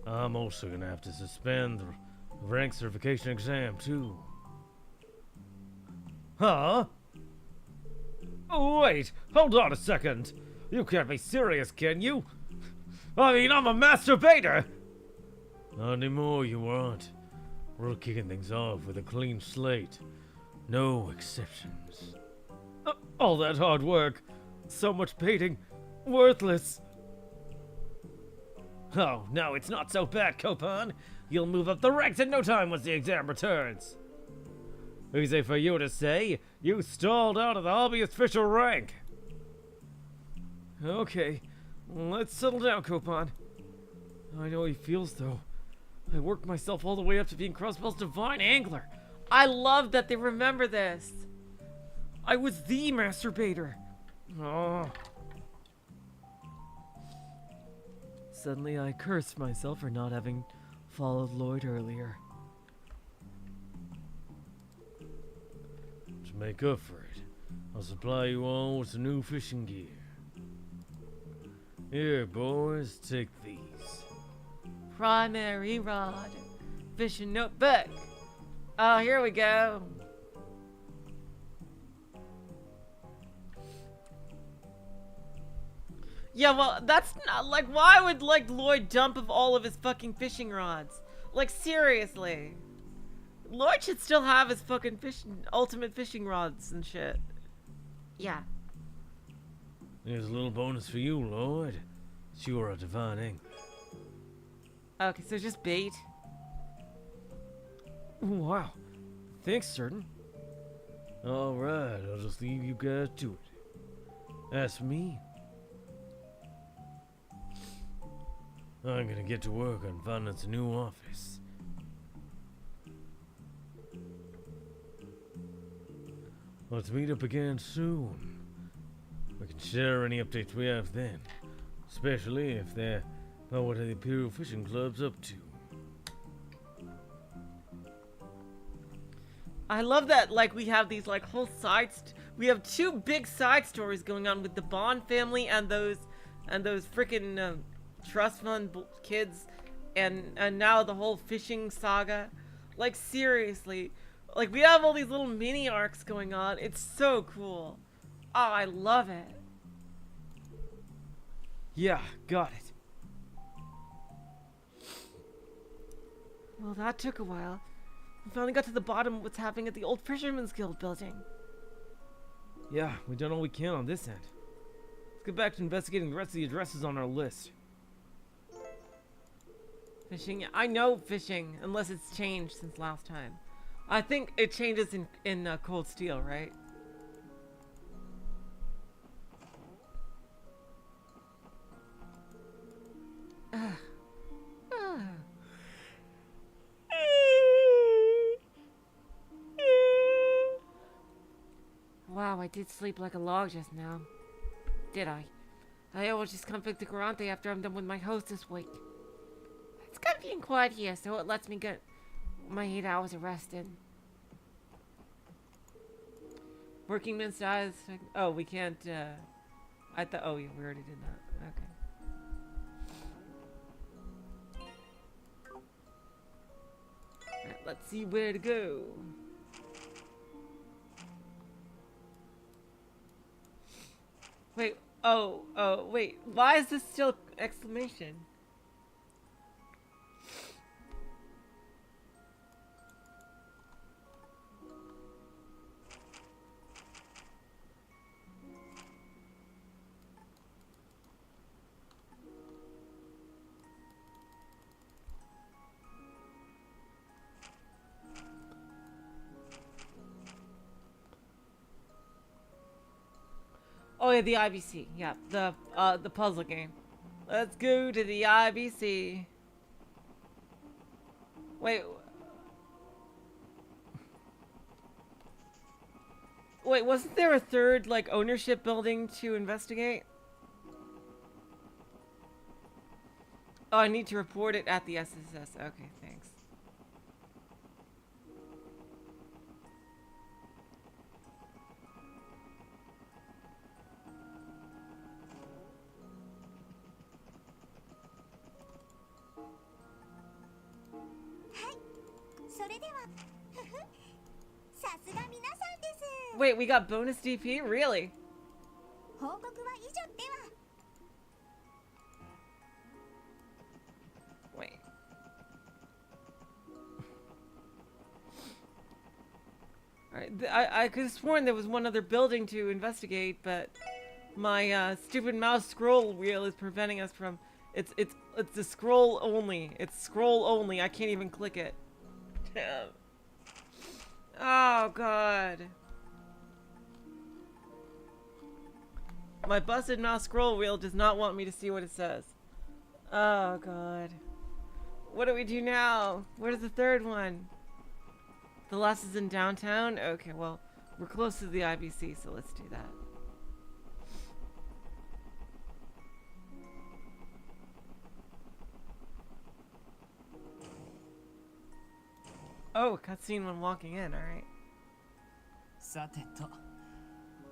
I'm also gonna have to suspend the rank certification exam too. Huh? Oh, wait, hold on a second. You can't be serious, can you? I mean, I'm a masturbator! Not anymore, you aren't. We're kicking things off with a clean slate. No exceptions. All that hard work, so much baiting, worthless. Oh, no, it's not so bad, Copan. You'll move up the ranks in no time once the exam returns. Easy for you to say. You stalled out of the hobbyist official rank. Okay, let's settle down, Copan. I know how he feels, though. I worked myself all the way up to being Crossbell's divine angler. I love that they remember this. I was the masturbator. Oh. Suddenly I cursed myself for not having followed Lloyd earlier. To make up for it, I'll supply you all with some new fishing gear. Here, boys, take these. Primary rod, fishing notebook, Oh, here we go. Yeah, well, that's not like, why would like Lloyd dump of all of his fucking fishing rods? Like, seriously. Lloyd should still have his fucking ultimate fishing rods and shit. Yeah. Here's a little bonus for you, Lloyd. It's your divine ink. Okay, so just bait. Wow. Thanks, Certain. Alright, I'll just leave you guys to it. As for me, I'm gonna get to work on finding us a new office. Let's meet up again soon. We can share any updates we have then, especially if they're about what the Imperial Fishing Club's up to. I love that, like, we have these, like, whole we have two big side stories going on with the Bond family and those freaking trust fund kids, and now the whole fishing saga. Like, seriously, like, we have all these little mini arcs going on. It's so cool. Oh, I love it. Yeah, got it. Well, that took a while. We finally got to the bottom of what's happening at the old Fisherman's Guild building. Yeah, we've done all we can on this end. Let's get back to investigating the rest of the addresses on our list. Fishing? I know fishing, unless it's changed since last time. I think it changes in Cold Steel, right? Wow, I did sleep like a log just now. Did I? I always just come back to Garante after I'm done with my host this week. It's comfy and quiet here, so it lets me get my 8 hours of rest in. Working men's dies. Oh, we can't, I thought, oh, yeah, we already did that. Okay. Alright, let's see where to go. Wait, wait, why is this still exclamation? Oh yeah, the IBC. Yeah, the puzzle game. Let's go to the IBC. Wait. Wait, wasn't there a third, like, ownership building to investigate? Oh, I need to report it at the SSS. Okay, thanks. Wait, we got bonus DP? Really? Wait. Alright, I could have sworn there was one other building to investigate, but my stupid mouse scroll wheel is preventing us from. It's a scroll only. It's scroll only. I can't even click it. Damn. Oh god. My busted mouse scroll wheel does not want me to see what it says. Oh god. What do we do now? Where's the third one? The last is in downtown? Okay, well, we're close to the IBC, so let's do that. Oh, cutscene when walking in, alright. さてと、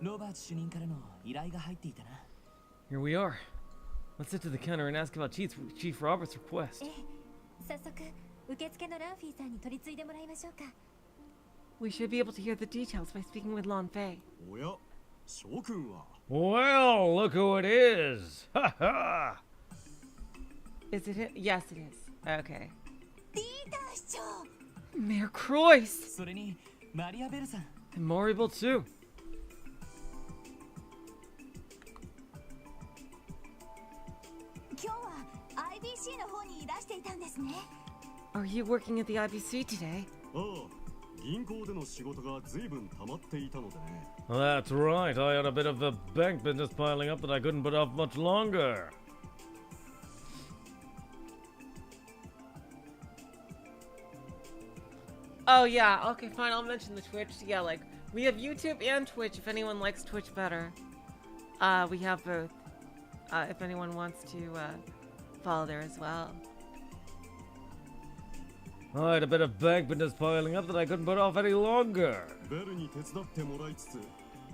ロバート主任からの依頼が入っていたな。Here we are. Let's head to the counter and ask about Chief Robert's request. 早速受付のランフィーさんに取り次いでもらいましょうか。We should be able to hear the details by speaking with Lan Fei. おや諸君は Well, look who it is! Ha ha! Is it him? Yes, it is. Okay. リーダー市長 Mayor Croix! それにマリアベルさん And Morrible too. 今日は IBC の方にいらしていたんですね Are you working at the IBC today? ああ銀行での仕事が随分溜まっていたのでね That's right, I had a bit of a bank business piling up that I couldn't put off much longer. Oh yeah, okay, fine, I'll mention the Twitch. Yeah, like, we have YouTube and Twitch if anyone likes Twitch better. We have both. If anyone wants to, follow there as well. I had a bit of bank business piling up that I couldn't put off any longer. ベルに手伝ってもらいつつ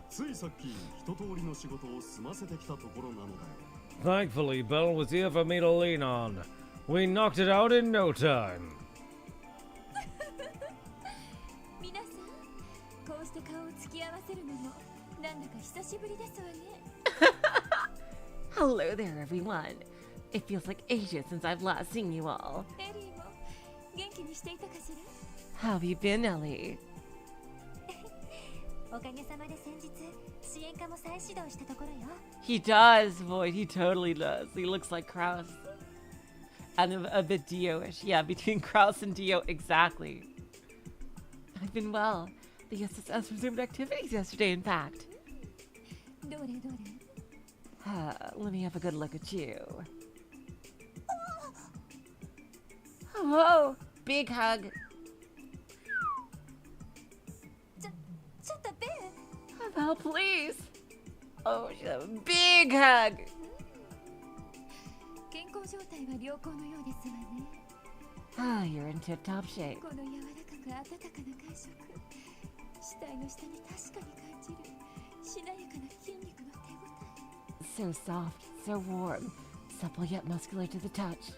ついさっき一通りの仕事を済ませてきたところなのだよ Thankfully, Belle was here for me to lean on. We knocked it out in no time. 皆さんこうして顔を突き合わせるのもなんだか久しぶりですわね Hello there, everyone. It feels like ages since I've last seen you all. エリーも元気にしていたかし How have you been, Ellie? らおかげさまで先日支援課も再始動したところよ He does, Void. He totally does. He looks like Kraus. And a bit Dio-ish. Yeah, between Kraus and Dio, exactly. I've been well. The SSS resumed activities yesterday, in fact. どれどれ Let me have a good look at you. Whoa! Big hug. ちょっとベル Val, please. Oh, a big hug. 健康状態は良好のようですわね Ah, you're in tip-top shape. この柔らかく温かな感触死体の下に確かに感じるしなやかな筋肉の手応え So soft, so warm, supple yet muscular to the touch.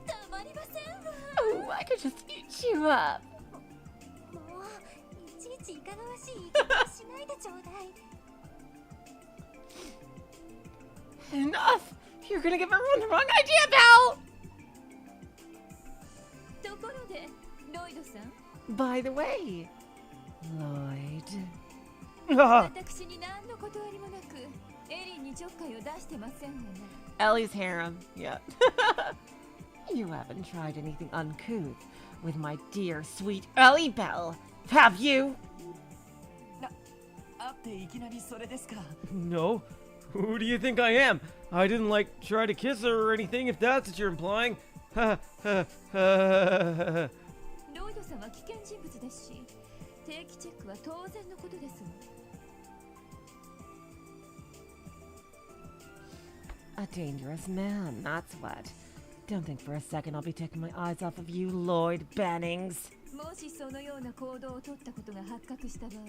たまりませんわ Oh, I could just eat you up. もういちいちいかがわしい言い方をしないでちょうだい Enough! You're gonna give everyone the wrong idea, Val! ところでロイドさん By the way, Lloyd. Ah, 私に何の断りもなくエリーにちょっかいを出してませんわね Ellie's harem, yeah. You haven't tried anything uncouth with my dear, sweet Ellie Belle, have you? 会っていきなりそれですか no. Who do you think I am? I didn't, like, try to kiss her or anything, if that's what you're implying. Ha ha ha. ロイドさんは危険人物ですし定期チェックは当然のことですわ A dangerous man, that's what. Don't think for a second I'll be taking my eyes off of you, Lloyd Bennings. もしそのような行動を取ったことが発覚した場合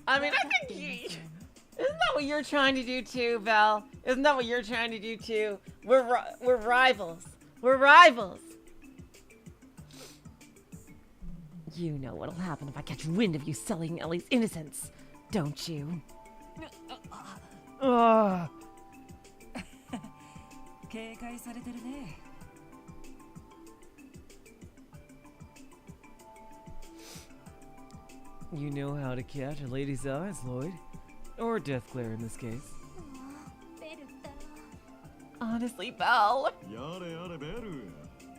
I mean, I think you... Isn't that what you're trying to do too, Val? Isn't that what you're trying to do too? We're rivals. We're rivals. You know what'll happen if I catch wind of you sullying Ellie's innocence, don't you? Ah. 警戒されてるね You know how to catch a lady's eyes, Lloyd. Or death glare in this case. ベルった Honestly, Val. やれやれベル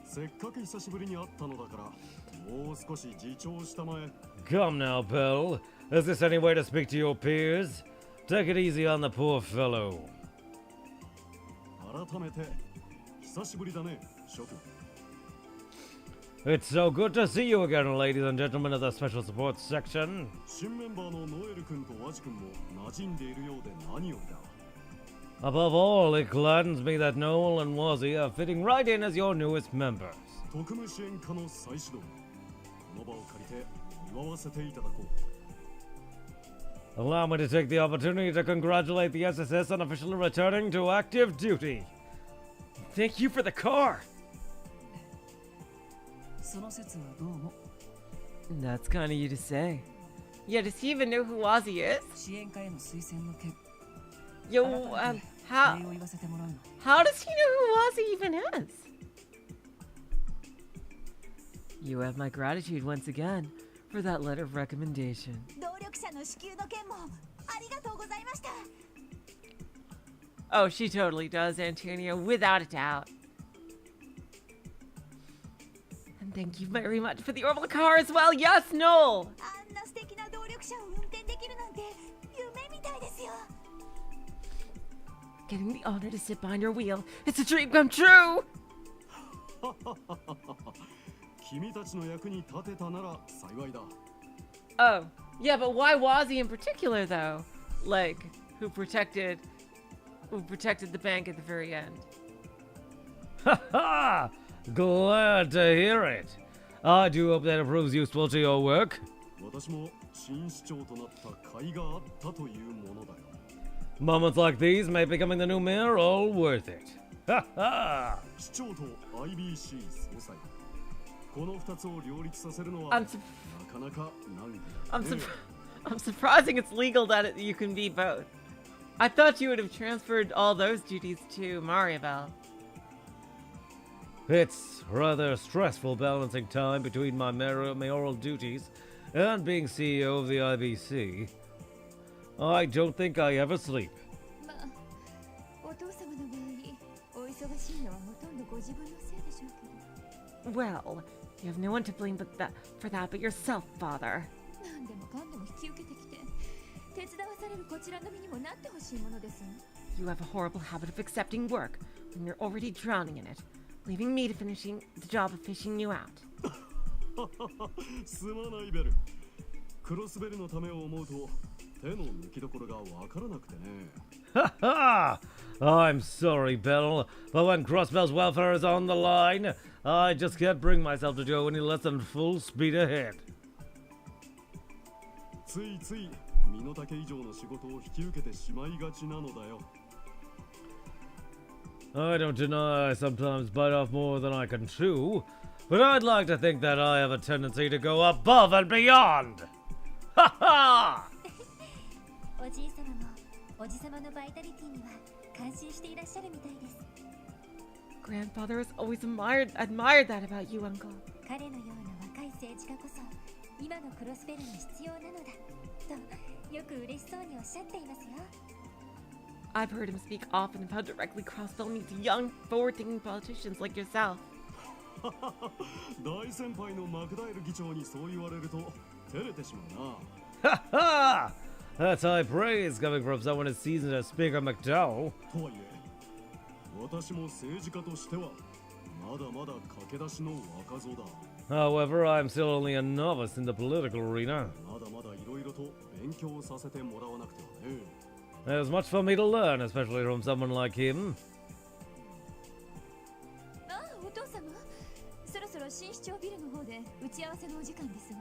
せっかく久しぶりに会ったのだからもう少し自重したまえ Come now, Belle. Is this any way to speak to your peers? Take it easy on the poor fellow. 改めて久しぶりだね諸君 It's so good to see you again, ladies and gentlemen of the Special Support Section. 新メンバーのノエル君とワジ君も馴染んでいるようで何よりだ Above all, it gladdens me that Noel and Wazzy are fitting right in as your newest members. 特務支援課の再始動この場を借りて祝わせていただこう Allow me to take the opportunity to congratulate the SSS on officially returning to active duty. Thank you for the car. その説はどうも That's kind of you to say. Yeah, does he even know who Ozzy is? 支援課への推薦の件 Yo, 改めて how 礼を言わせてもらうの how does he know who Ozzy even is? You have my gratitude once again for that letter of recommendation. 動力者の支給の件もありがとうございました。 Oh, she totally does, Antonio, without a doubt. And thank you very much for the orbital car as well. Yes, Noel! あんな素敵な動力車を運転できるなんて夢みたいですよ。 Getting the honor to sit behind your wheel. It's a dream come true! 君たちの役に立てたなら幸いだ。 Oh, yeah, but why Wazzy in particular, though? Like, who protected the bank at the very end? Ha ha! Glad to hear it. I do hope that it proves useful to your work. 私も新市長となった甲斐があったというものだよ。 Moments like these make becoming the new mayor all worth it. Ha ha! 市長と IBC 総裁。この2つを両立させるのは I'm なかなか難儀だね。 I'm surprising it's legal that you can be both. I thought you would have transferred all those duties to Maribel. It's rather stressful balancing time between my mayoral duties and being CEO of the IBC. I don't think I ever sleep. まあ、お父様の場合、お忙しいのはほとんどご自分のせいでしょうけど。 Well, you have no one to blame for that but yourself, father. 何でもかんでも引き受けてきて、手伝わされるこちらの身にもなってほしいものです。 You have a horrible habit of accepting work when you're already drowning in it, leaving me to finishing the job of fishing you out. すまないベル。クロスベルのためを思うと手の抜きどころがわからなくてね。 Ha ha! I'm sorry, Bell, but when Crossbell's welfare is on the line, I just can't bring myself to go any less than full speed ahead. ついつい身の丈以上の仕事を引き受けてしまいがちなのだよ。 I don't deny I sometimes bite off more than I can chew, but I'd like to think that I have a tendency to go above and beyond. Ha ha! おじい様もおじ様のバイタリティには感心していらっしゃるみたいです。 Grandfather has always admired that about you, Uncle. 彼のような若い政治家こそ今のクロスベルに必要なのだとよく嬉しそうにおっしゃっていますよ。 I've heard him speak often of how directly Crossbell needs young, forward-thinking politicians like yourself. 大先輩のマクダイル議長にそう言われると照れてしまうな。 Ha ha! That's high praise coming from someone as seasoned as Speaker McDowell. とはいえ、私も政治家としてはまだまだ駆け出しの若造だ。 However, I'm still only a novice in the political arena. まだまだいろいろと勉強させてもらわなくてはね。 There's much for me to learn, especially from someone like him. ああ、お父様、そろそろ新市長ビルの方で打ち合わせのお時間です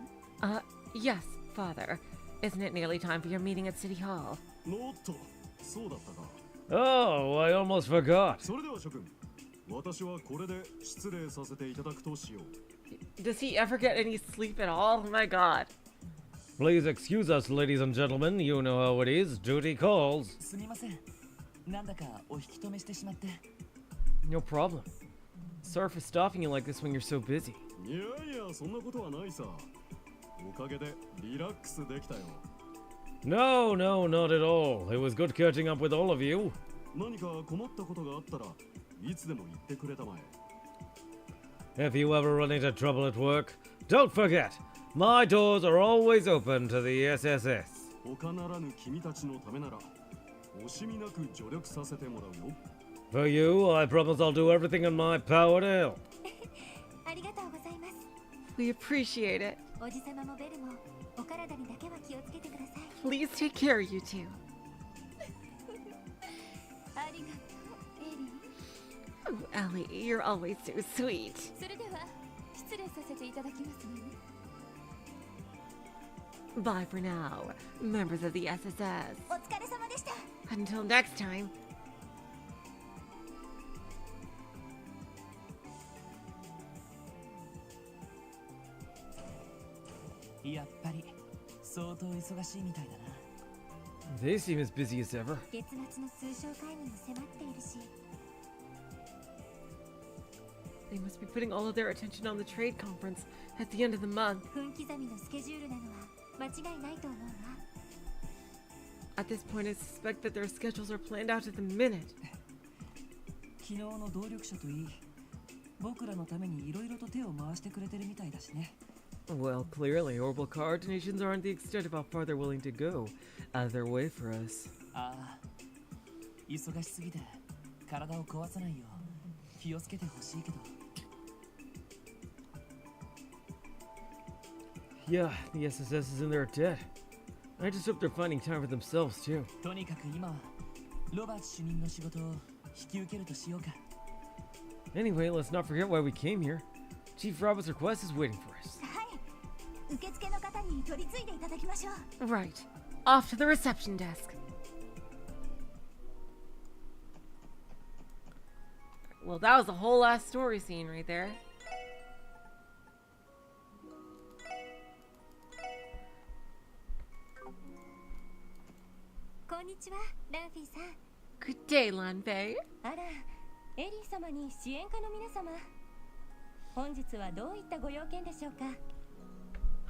が。Yes, father. Isn't it nearly time for your meeting at City Hall? おっと、そうだったか。 Oh, I almost forgot. それでは諸君、私はこれで失礼させていただくとしよう。 Does he ever get any sleep at all? Oh my god. Please excuse us, ladies and gentlemen. You know how it is. Duty calls. すみません。なんだかお引き止めしてしまって。 No problem. Sorry for stopping you like this when you're so busy. いやいや、そんなことはないさ。おかげでリラックスできたよ。 No, no, not at all. It was good catching up with all of you. 何か困ったことがあったらいつでも言ってくれたまえ。 If you ever run into trouble at work, don't forget, my doors are always open to the SSS. 他ならぬ君たちのためなら惜しみなく助力させてもらうよ。 For you, I promise I'll do everything in my power to help. ありがとうございます。 We appreciate it. おじさまもベルもお体にだけは気をつけてください。 Please take care, you two. ありがとう、エリー。 Oh, Ellie, you're always so sweet. それでは失礼させていただきますわね。 Bye for now, members of the SSS. お疲れ様でした。 Until next time. やっぱり相当忙しいみたいだな。 They seem as busy as ever. 月末の通商会議も迫っているし、 They must be putting all of their attention on the trade conference at the end of the month. 分刻みのスケジュールなのは間違いないと思うわ。 At this point, I suspect that their schedules are planned out to the minute. 昨日の動力者といい、僕らのためにいろいろと手を回してくれてるみたいだしね。 Well, clearly, orbital coordinations aren't the extent of how far they're willing to go out of their way for us. ああ、忙しすぎて体を壊さないよう気をつけてほしいけど。 Yeah, the SSS is in their debt. I just hope they're finding time for themselves, too. とにかく今はロバーツ主任の仕事を引き受けるとしようか。 Anyway, let's not forget why we came here. Chief Robert's request is waiting for us. はい、受付の方に取り次いでいただきましょう。 Right. Off to the reception desk. Well, that was a whole last story scene right there. Konnichiwa, ランフィーさん。 Good day, Lanfei. あら、エリー様に支援家の皆様。本日はどういったご用件でしょうか。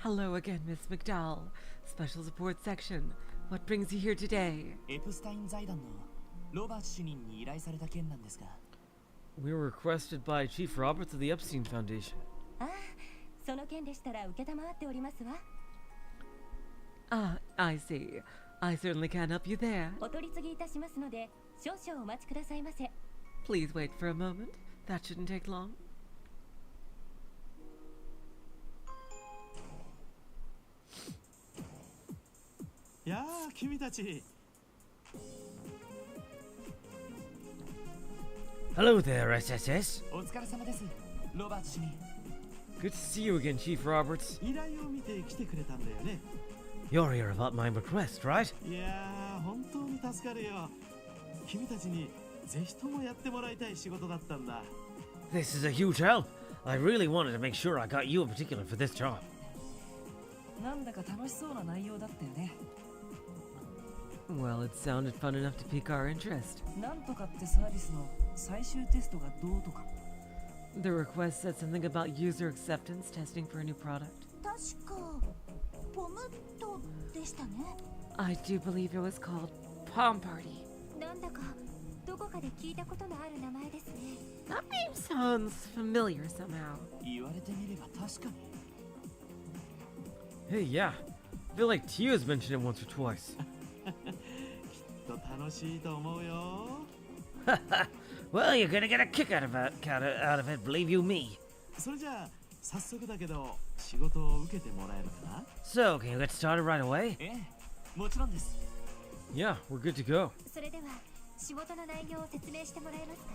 Hello again, Miss McDowell. Special support section. What brings you here today? エプスタイン財団のロバーツ主任に依頼された件なんですが。 We were requested by Chief Roberts of the Epstein Foundation. ああ、その件でしたら承っておりますわ。 Ah, I see. I certainly can help you there. お取り次ぎいたしますので、少々お待ちくださいませ。 Please wait for a moment. That shouldn't take long. やあ、君たち。 Hello there, SSS. お疲れ様です、ロバーツ主任。 Good to see you again, Chief Roberts. 依頼を見て来てくれたんだよね。 You're here about my request, right? いやー、本当に助かるよ。君たちにぜひともやってもらいたい仕事だったんだ。 This is a huge help. I really wanted to make sure I got you in particular for this job. なんだか楽しそうな内容だったよね。 Well, it sounded fun enough to pique our interest. なんとかってサービスの最終テストがどうとか。 The request said something about user acceptance testing for a new product. 確かポムットでしたね。 I do believe it was called Pom Party. なんだかどこかで聞いたことのある名前ですね。 That name sounds familiar somehow. 言われてみれば確かに。 Hey, yeah. I feel like Tio's mentioned it once or twice. きっと楽しいと思うよ。 Well, you're gonna get a kick out of it, believe you me. それじゃあ早速だけど仕事を受けてもらえるかな。 So, can you get started right away? ええ、もちろんです。 Yeah, we're good to go. それでは仕事の内容を説明してもらえますか。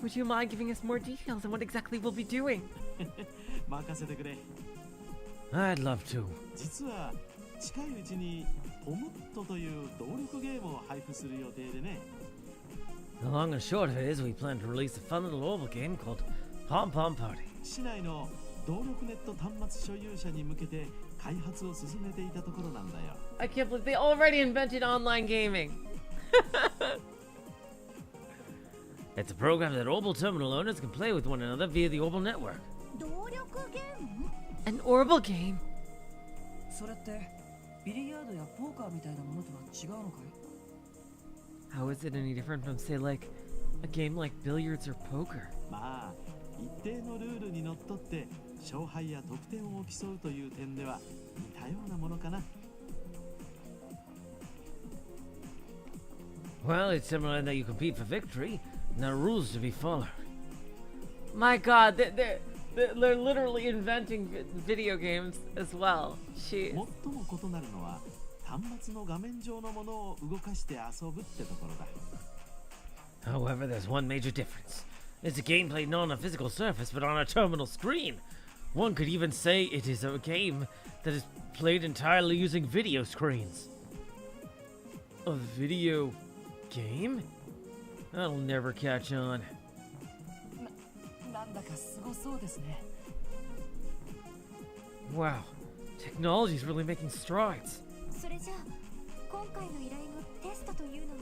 Would you mind giving us more details on what exactly we'll be doing? 任せてくれ。 I'd love to. 実は近いうちにポムットという動力ゲームを配布する予定でね。 The long and short of it is we plan to release a fun little mobile game called Pom Pom Party. 市内の動力ネット端末所有者に向けて開発を進めていたところなんだよ。 I can't believe they already invented online gaming. It's a program that Orbital terminal owners can play with one another via the Orbital network. 動力ゲーム？ An Orbital game? それってビリヤードやポーカーみたいなものとは違うのかい？ How is it any different from, say, like a game like billiards or poker? まあ一定のルールにのっとって勝敗や得点を競うという点では似たようなものかな。 Well, it's similar in that you compete for victory, and there are rules to be followed. My God, they're literally inventing video games as well. Jeez. 最も異なるのは端末の画面上のものを動かして遊ぶってところだ。 However, there's one major difference. It's a game played not on a physical surface, but on a terminal screen. One could even say it is a game that is played entirely using video screens. A video game? That'll never catch on. なんだかすごそうですね。 Wow. Technology's really making strides. それじゃあ今回の依頼のテストというのは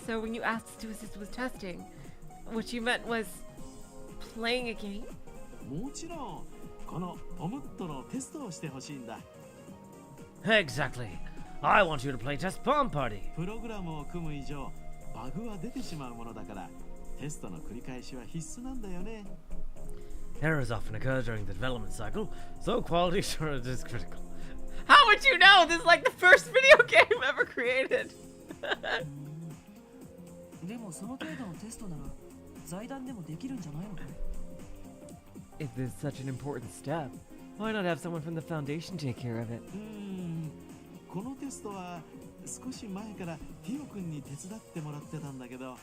So when you asked us to assist with testing, what you meant was playing a game? もちろんこのポムットのテストをしてほしいんだ。 Exactly. I want you to play test Pom Party. プログラムを組む以上バグは出てしまうものだからテストの繰り返しは必須なんだよね。 Errors often occur during the development cycle, so quality assurance is critical. How would you know? This is like the first video game ever created. でもその程度のテストなら財団でもできるんじゃないのかい？ If this is such an important step, why not have someone from the Foundation take care of it? このテストは少し前からティオ君に手伝ってもらってたんだけど。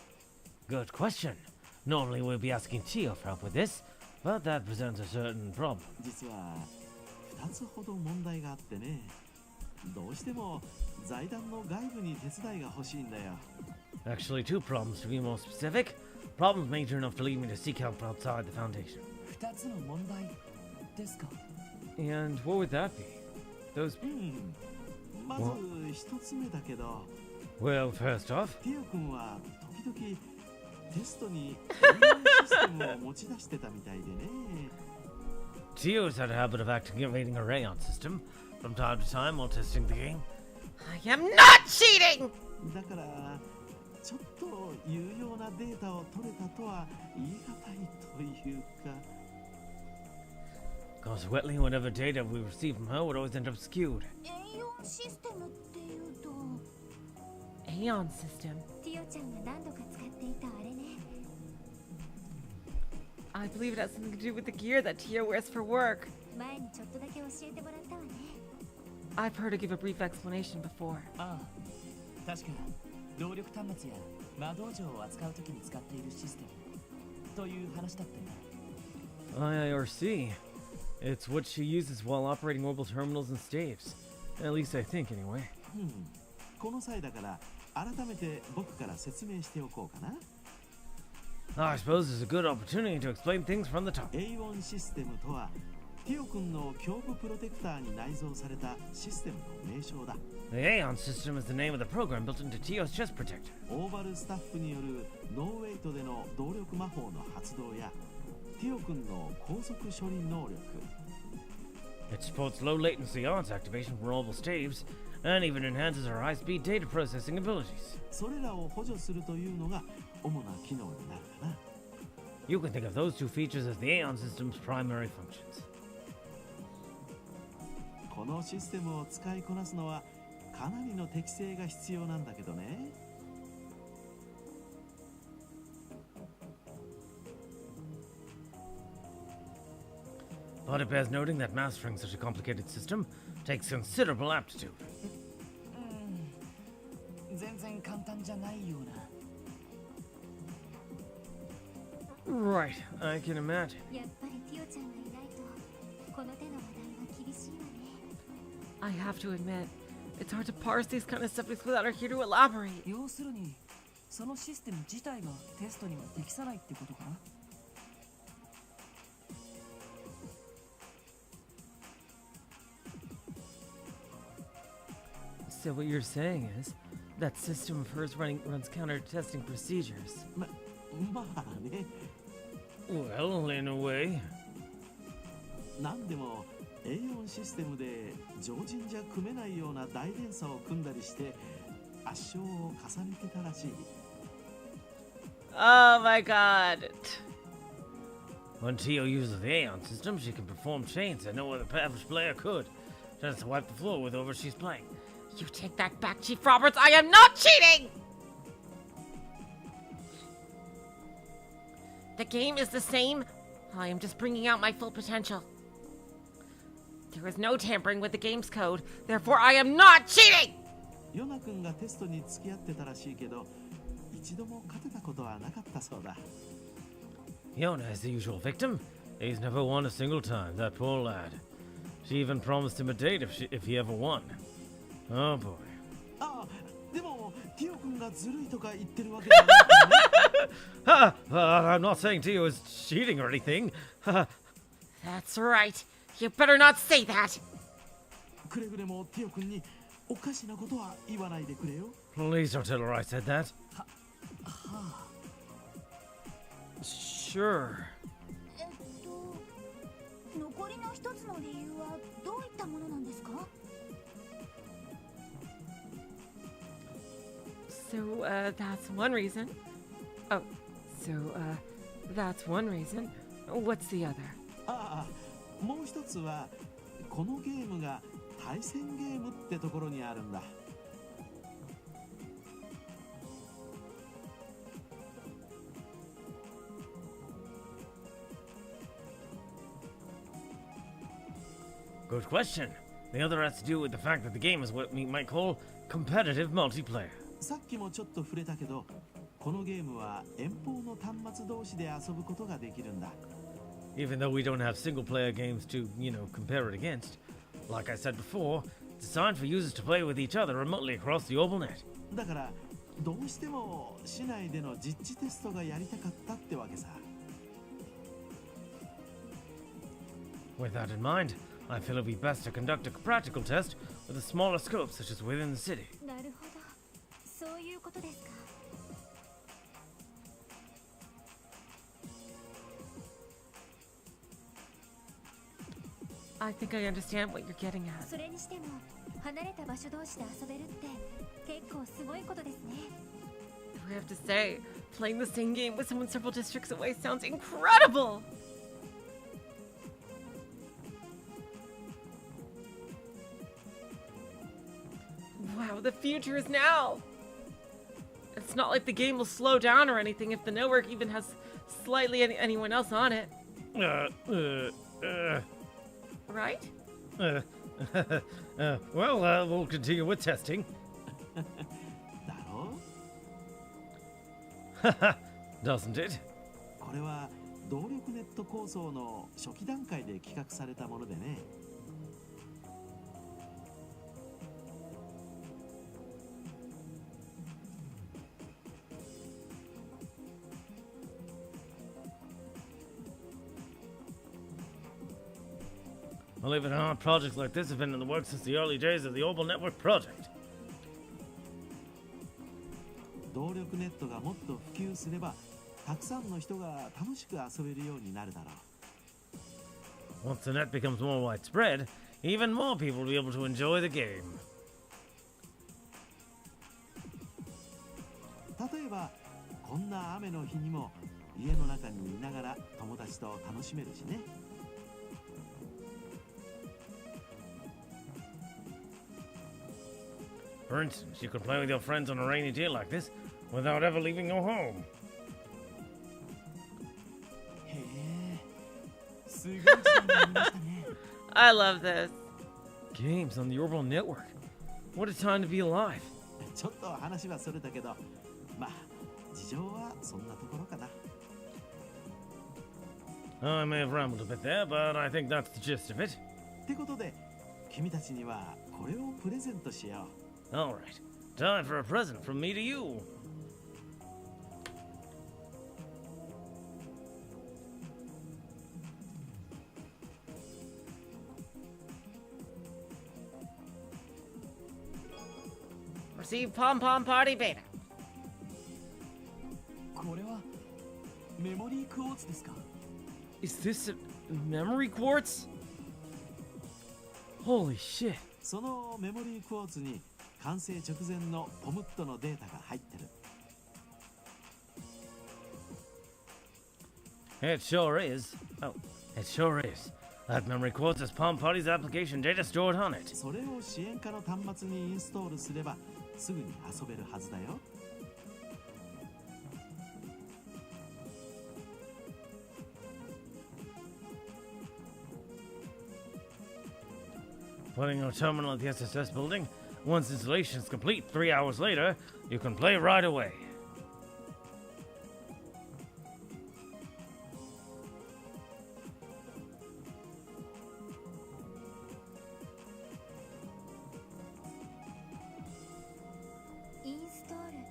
Good question. Normally we'll be asking Tio for help with this, but that presents a certain problem. 実は2つほど問題があってね。どうしても財団の外部に手伝いが欲しいんだよ。 Actually, two problems to be more specific. Problems major enough to lead me to seek help outside the Foundation. 2つの問題ですか？ And what would that be? Those. まず1つ目だけど。 Well, first off, ティオ君は時々テストに AI システムを持ち出してたみたいでね。 Tio's had a habit of activating a rayon system from time to time while testing the game. I am not cheating! だからちょっと有用なデータを取れたとは言い難いというか。 Consequently, whatever data we receive from her would always end up skewed. 栄養システムっていうと Aeon system. ティオちゃんが何度か使っていたあれね。 I believe it has something to do with the gear that Tio wears for work. 前にちょっとだけ教えてもらったわね。 I've heard her give a brief explanation before. ああ、確か動力端末や魔導場を扱うときに使っているシステムという話だったよ。 IIRC. It's what she uses while operating orbital terminals and staves. At least I think, anyway. この際だから改めて僕から説明しておこうかな。 I suppose it's a good opportunity to explain things from the top. A1 システムとはティオ君の胸部プロテクターに内蔵されたシステムの名称だ。 The Aeon system is the name of the program built into Tio's chest protector. オーバルスタッフによるノーウェイトでの動力魔法の発動やティオ君の高速処理能力。 It supports low latency arms activation for orbital staves, and even enhances our high-speed data processing abilities. それらを補助するというのが主な機能になるかな。 You can think of those two features as the Aeon system's primary functions. このシステムを使いこなすのはかなりの適性が必要なんだけどね。 But it bears noting that mastering such a complicated system takes considerable aptitude. 全然簡単じゃないような。 Right, I can imagine. やっぱりティオちゃんがいないとこの手の話題は厳しいわね。 I have to admit, it's hard to parse these kind of subjects without her here to elaborate. 要するにそのシステム自体がテストには適さないってことかな？ So what you're saying is, that system of hers runs counter-testing procedures. まあね。 Well, in a way. 何でも A4 システムで常人じゃ組めないような大連鎖を組んだりして圧勝を重ねてたらしい。 Oh my god. When Tio uses the Aeon system, she can perform chains that no other average player could. She has to wipe the floor with whoever she's playing. You take that back, Chief Roberts. I am not cheating! The game is the same. I am just bringing out my full potential. There is no tampering with the game's code. Therefore, I am not cheating! ヨナ君がテストに付き合ってたらしいけど一度も勝てたことはなかったそうだ。 Yona is the usual victim. He's never won a single time, that poor lad. She even promised him a date if he ever won. Oh boy. ああ、でもティオ君がずるいとか言ってるわけじゃないからね。 I'm not saying Tio is cheating or anything. That's right. You better not say that. くれぐれもティオ君におかしなことは言わないでくれよ。 Please don't tell her I said that. Sure. 残りの一つの理由はどういったものなんですか？ So, that's one reason. Oh, so, that's one reason. What's the other? ああ、もう一つはこのゲームが対戦ゲームってところにあるんだ。Good question. The other has to do with the fact that the game is what we might call competitive multiplayer. さっきもちょっと触れたけど、このゲームは遠方の端末同士で遊ぶことができるんだ。 Even though we don't have single player games to, compare it against. Like I said before, it's designed for users to play with each other remotely across the orbital net. だからどうしても市内での実地テストがやりたかったってわけさ。 With that in mind, I feel it'd be best to conduct a practical test with a smaller scope such as within the city. なるほど、そういうことですか。 I think I understand what you're getting at. それにしても離れた場所同士で遊べるって結構すごいことですね。 I have to say, playing the same game with someone several districts away sounds incredible! Wow, the future is now! It's not like the game will slow down or anything if the network even has slightly anyone else on it. Right? Well, we'll continue with testing. だろ Doesn't it? これは動力ネット構想の初期段階で企画されたものでね。 Believe it or not, projects like this have been in the works since the early days of the Orbital Network project. 動力ネットがもっと普及すれば、たくさんの人が楽しく遊べるようになるだろう。 Once the net becomes more widespread, even more people will be able to enjoy the game. 例えば、こんな雨の日にも家の中にいながら友達と楽しめるしね。 For instance, you could play with your friends on a rainy day like this without ever leaving your home. へえ、すごい時代になりましたね。 I love this. Games on the Orbital Network. What a time to be alive. ちょっと話はそれたけど、まあ事情はそんなところかな。 I may have rambled a bit there, but I think that's the gist of it. ってことで、君たちにはこれをプレゼントしよう。 Alright, time for a present from me to you. Receive Pom Pom Party beta. これはメモリークォーツですか？ Is this a memory quartz? Holy shit. そのメモリークォーツに完成直前のポムットのデータが入ってる。 It sure is. Oh, it sure is. That memory quartz has Pom Party's application data stored on it. それを支援下の端末にインストールすればすぐに遊べるはずだよ。 Putting your terminal at the SSS building. Once installation is complete, 3 hours later, you can play right away. Install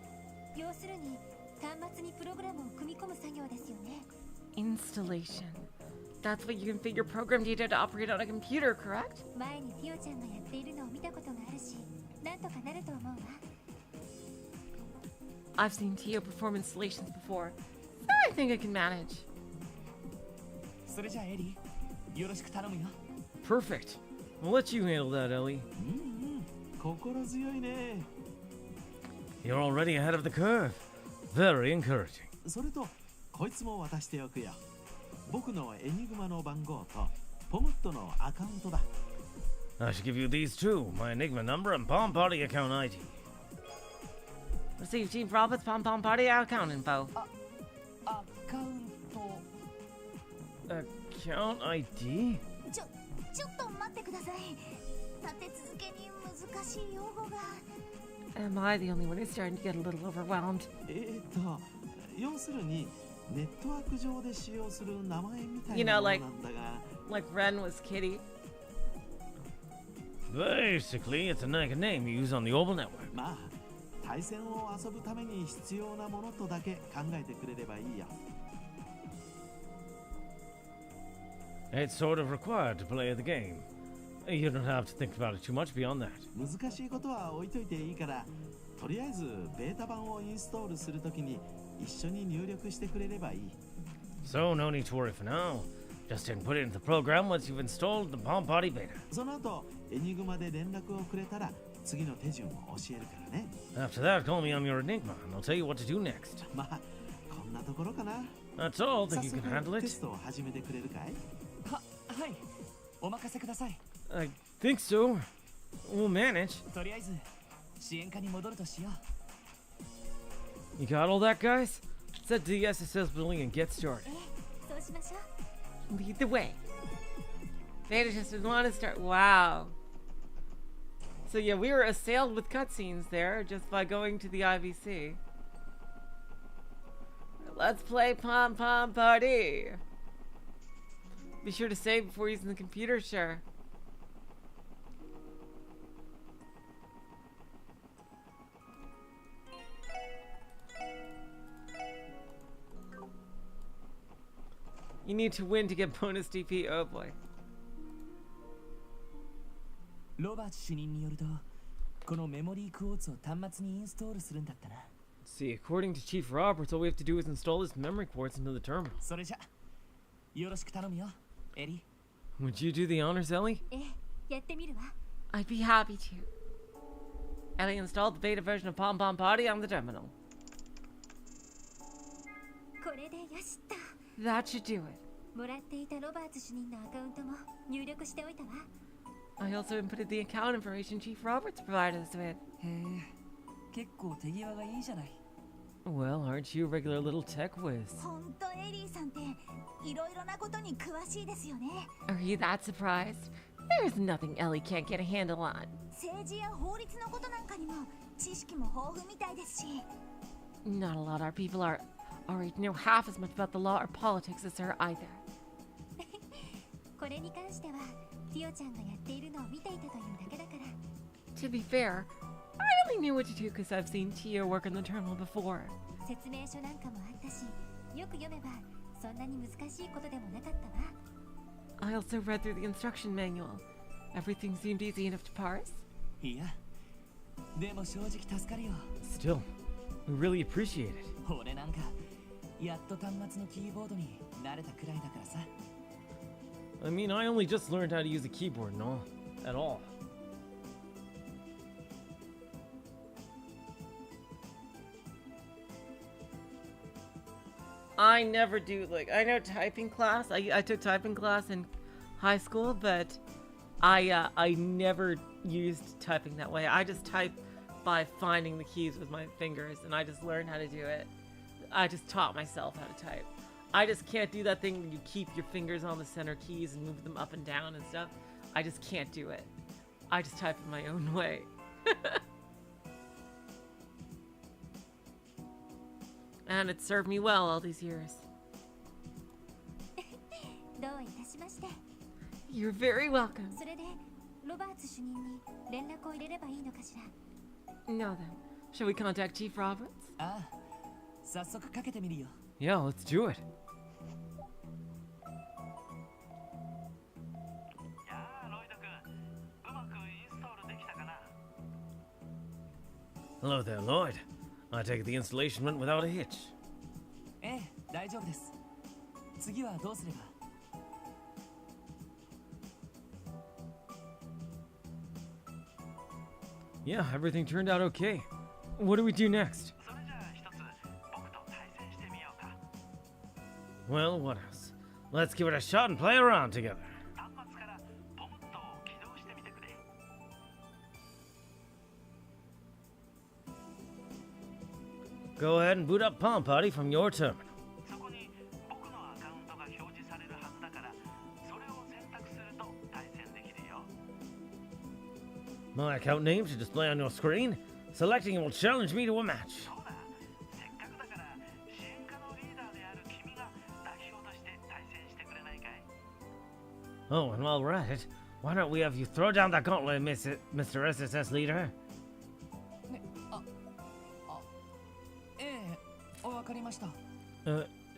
要するに端末にプログラムを組み込む作業ですよね。 Installation. That's what you configure program data to operate on a computer, correct? 前にティオちゃんがやっているのを見たことがあるし、なんとかなると思うわ。 I've seen Tio perform installations before, so I think I can manage. それじゃあエリー、よろしく頼むよ。 Perfect. We'll let you handle that, Ellie. 心強いね。 You're already ahead of the curve. Very encouraging. それとこいつも渡しておくよ。僕のエニグマの番号とポムットのアカウントだ。 I should give you these too, my Enigma number and Pom Party account ID. Receive Chief Roberts Pom Pom Party account info. アカウント。 Account ID? ちょっと待ってください。立て続けに難しい用語が。 Am I the only one who's starting to get a little overwhelmed? 要するにネットワーク上で使用する名前みたい You な know, もの like なんだが。 like Ren was Kitty. Basically, it's a name you use on the Oval Network. まあ対戦を遊ぶために必要なものとだけ考えてくれればいいよ。 It's sort of required to play the game. You don't have to think about it too much beyond that. 難しいことは置いといていいから、とりあえずベータ版をインストールするときに一緒に入力してくれればいい。 So no need to worry for now. Just input it into the program once you've installed the Pom Party beta. その後エニグマで連絡をくれたら次の手順を教えるからね。 After that, call me on your Enigma, and I'll tell you what to do next. まあこんなところかな。 That's all. 早 Think you 速 can handle テ it? ストを始めてくれるかい？はい、お任せください。 I think so. We'll manage. とりあえず支援課に戻るとしよう。 You got all that, guys? Set to the SSS building and get started. そうしましょう。 Lead the way. Beta testers want to start. Wow. So yeah, we were assailed with cutscenes there just by going to the IVC. Let's play Pom Pom Party. Be sure to save before using the computer, sure. You need to win to get bonus DP. Oh boy. ロバーツ主任によると、このメモリークォーツを端末にインストールするんだったな。 See, according to Chief Roberts, all we have to do is install this memory quartz into the terminal. それじゃ、よろしく頼むよ、エリ。 Would you do the honors, Ellie? やってみるわ。 I'd be happy to. Ellie installed the beta version of Pom Pom Party on the terminal. これでよしっと。 That should do it. もらっていたロバーツ主任のアカウントも入力しておいたわ。 I also inputted the account information Chief Roberts provided us with. へえ、結構手際がいいじゃない。 Well, aren't you a regular little tech whiz? ほんとエリーさんっていろいろなことに詳しいですよね。 Are you that surprised? There's nothing Ellie can't get a handle on. 政治や法律のことなんかにも知識も豊富みたいですし。 Not a lot of our people are already know half as much about the law or politics as her either. これに関してはティオちゃんがやっているのを見ていたというだけだから。 To be fair, I only knew what to do because I've seen Tio work in the terminal before. 説明書なんかもあったし、よく読めばそんなに難しいことでもなかったわ。 I also read through the instruction manual. Everything seemed easy enough to parse. いや、でも正直助かるよ。 Still, we really appreciate it. 俺なんか、やっと端末のキーボードに慣れたくらいだからさ。 I mean, I only just learned how to use a keyboard and all. At all. I never do, like, I know typing class. I took typing class in high school, but I never used typing that way. I just type by finding the keys with my fingers, and I just learned how to do it. I just taught myself how to type. I just can't do that thing where you keep your fingers on the center keys and move them up and down and stuff. I just can't do it. I just type in my own way. And it served me well all these years. どういたしまして。 You're very welcome. それでロバーツ主任に連絡を入れればいいのかしら。 Now then, shall we contact Chief Roberts? ああ、早速かけてみるよ。 Yeah, let's do it. Hello there, Lloyd. I take it the installation went without a hitch. ええ、大丈夫です。次はどうすれば？ Yeah, everything turned out okay. What do we do next? それじゃあ一つ僕と対戦してみようか。 Well, what else? Let's give it a shot and play around together. 端末からポムットを起動してみてくれ。 Go ahead and boot up Pom Party from your terminal. そこに僕のアカウントが表示されるはずだから、それを選択すると対戦できるよ。 My account name should display on your screen. Selecting it will challenge me to a match. そうだ。せっかくだから支援課のリーダーである君が代表として対戦してくれないかい？ Oh, and while we're at it, why don't we have you throw down that gauntlet, Mr. SSS leader? ね、ええ、わかりました。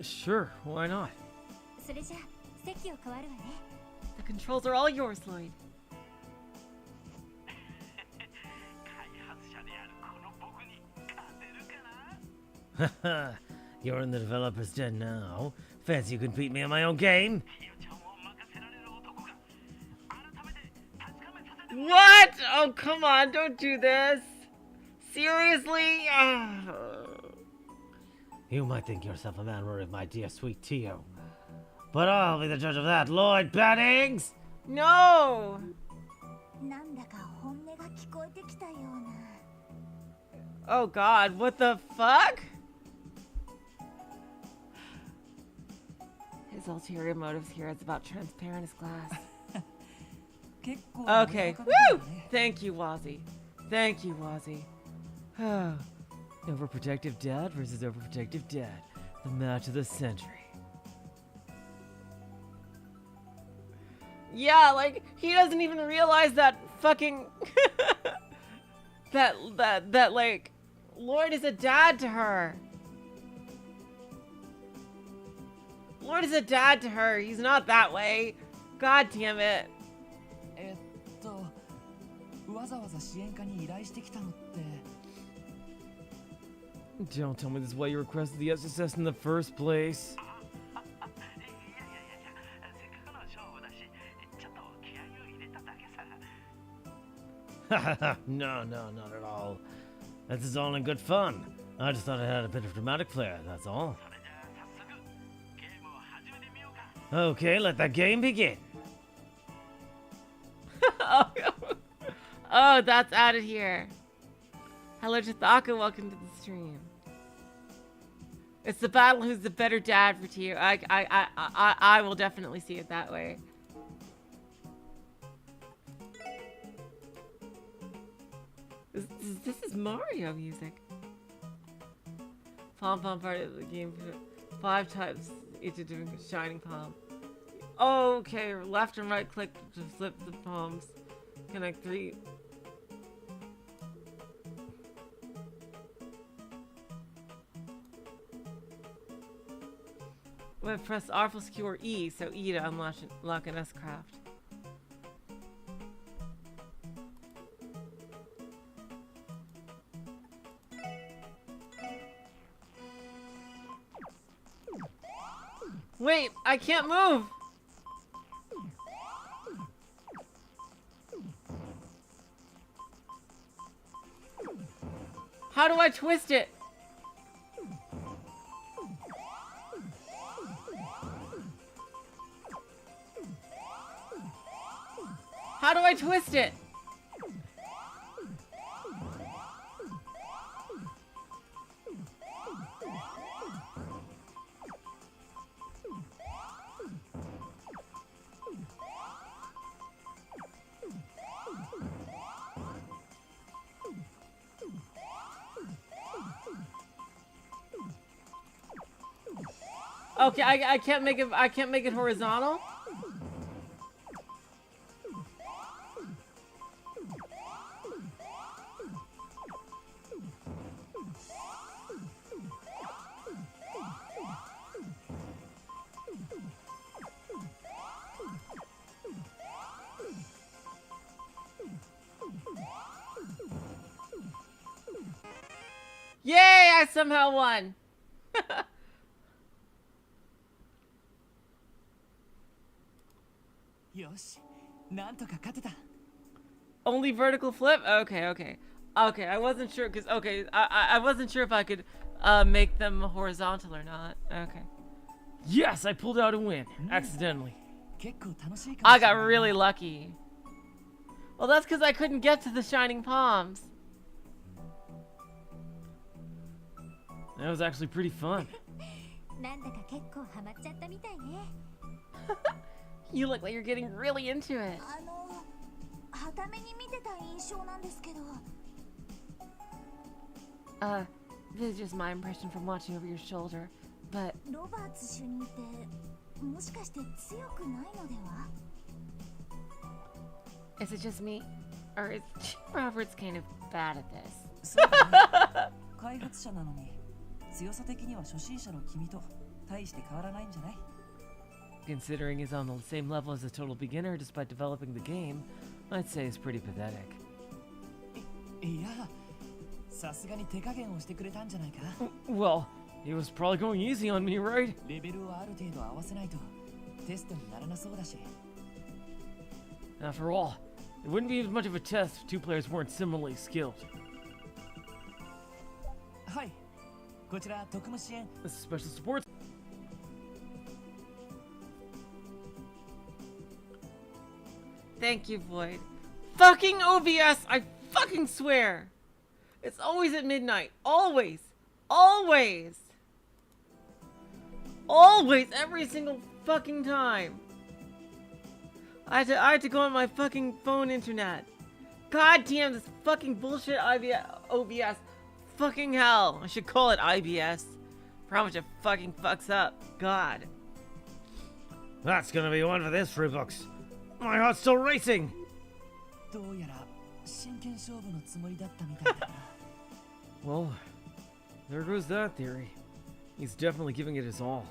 Sure, why not? それじゃあ席を変わるわね。 The controls are all yours, Lloyd. 開発者であるこの僕に勝てるかな？ Haha, you're in the developer's den now. Fancy you can beat me in my own game? ひよちゃんを任せられる男が改めて確かめさせてもらう。 What? Oh, come on, don't do this. Seriously? You might think yourself a man worthy of my dear sweet Tio. But I'll be the judge of that, Lloyd Bannings! No! なんだか本音が聞こえてきたような。 Oh god, what the fuck? His ulterior motives here is about transparent as glass. 結構 Okay, 盛り上がって woo! るね。 Thank you, Wazzy. Thank you, Wazzy. Overprotective dad versus overprotective dad. The match of the century. Yeah, like, he doesn't even realize that fucking... that, like, Lloyd is a dad to her. Lloyd is a dad to her. He's not that way. God damn it. わざわざ支援課に依頼してきたのって。 Don't tell me this is why you requested the SSS in the first place. いやいやいや、せっかくの勝負だし、ちょっと気合を入れただけさ。 No, not at all. This is all in good fun. I just thought it had a bit of dramatic flair, that's all. それじゃあ早速ゲームを始めてみようか。 Okay, let the game begin. Oh, that's added here. Hello, Jithaka. Welcome to the stream. It's the battle who's the better dad for Tio. I will definitely see it that way. This is Mario music. Pom Pom Party of the game. 5 types, each a different shining palm. Oh, okay, left and right click to flip the palms. Connect 3. Wait, press R plus Q or E, so E to unlock an S-craft. Wait, I can't move! How do I twist it? How do I twist it? Okay, I can't make it horizontal. I somehow won. Yosh, なんとか勝てた。 Only vertical flip? Okay, okay. Okay, I wasn't sure, because, okay, I wasn't sure if I could make them horizontal or not. Okay. Yes, I pulled out a win. Accidentally. 結構楽しいかも I しれ got ない。 really lucky. Well, that's because I couldn't get to the shining palms. That was actually pretty fun. なんだか結構ハマっちゃったみたいね。 You look like you're getting really into it. はために見てた印象なんですけど。This is just my impression from watching over your shoulder, but ロバーツ主任ってもしかして強くないのでは？ is it just me? Or is Robert's kind of bad at this? そうだね。開発者なのに強さ的には初心者の君と大して変わらないんじゃない？ Considering he's on the same level as a total beginner despite developing the game, I'd say it's pretty pathetic. いや、さすがに手加減をしてくれたんじゃないか。 Well, he was probably going easy on me, right? レベルをある程度合わせないとテストにならなそうだし。 After all, it wouldn't be as much of a test if two players weren't similarly skilled. はい、こちら特務支援。 This is special support. Thank you, Void. Fucking OBS, I fucking swear. It's always at midnight. Always. Always. Always. Every single fucking time. I had to go on my fucking phone internet. God damn this fucking bullshit OBS. Fucking hell. I should call it IBS. For how much it fucking fucks up. God. That's gonna be one for this fruit box. My heart's still racing. どうやら真剣勝負のつもりだったみたいだな。 Well, there goes that theory. He's definitely giving it his all. .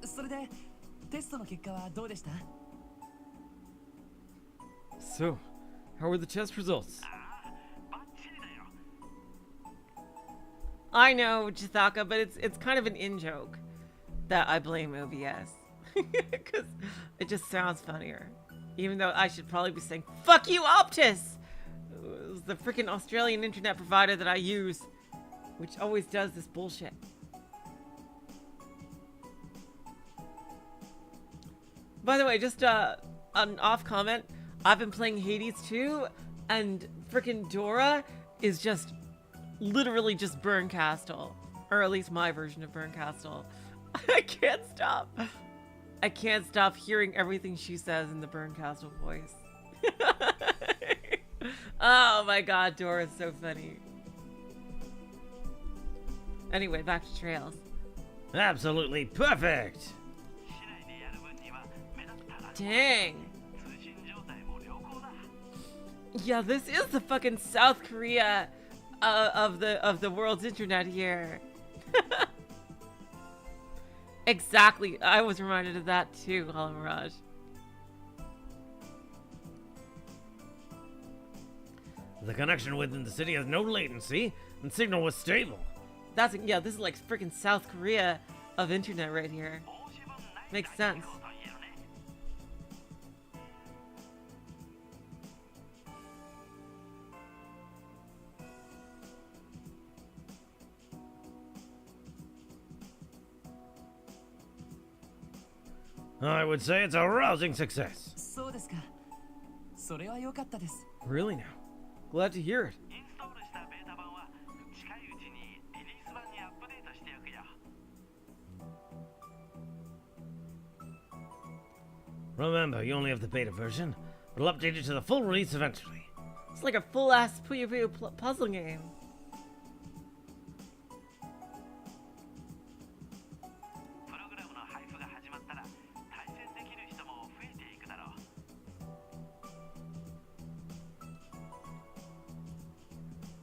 それでテストの結果はどうでした？ So, how were the test results? I know, Chithaka, but it's kind of an in-joke that I blame OBS. Because it just sounds funnier. Even though I should probably be saying, fuck you, Optus! It was the freaking Australian internet provider that I use, which always does this bullshit. By the way, just an off comment, I've been playing Hades 2, and freaking Dora is just literally just Burn Castle, or at least my version of Burn Castle. I can't stop. I can't stop hearing everything she says in the Burn Castle voice. Oh my god, Dora's so funny. Anyway, back to Trails. Absolutely perfect. Dang. Yeah, this is the fucking South Korea of the world's internet here. Exactly. I was reminded of that too, Hollow Mirage. The connection within the city has no latency, and signal was stable. Yeah, this is like freaking South Korea of internet right here. Makes sense. I would say it's a rousing success. そうですか。それは良かったです。 Really now? Glad to hear it. インストールしたベータ版は近いうちにリリース版にアップデートしておくよ。 Remember, you only have the beta version. We'll update it to the full release eventually. It's like a full-ass Puyo Puyo puzzle game. プログラムの配布が始まったら対戦できる人も増えていくだろう。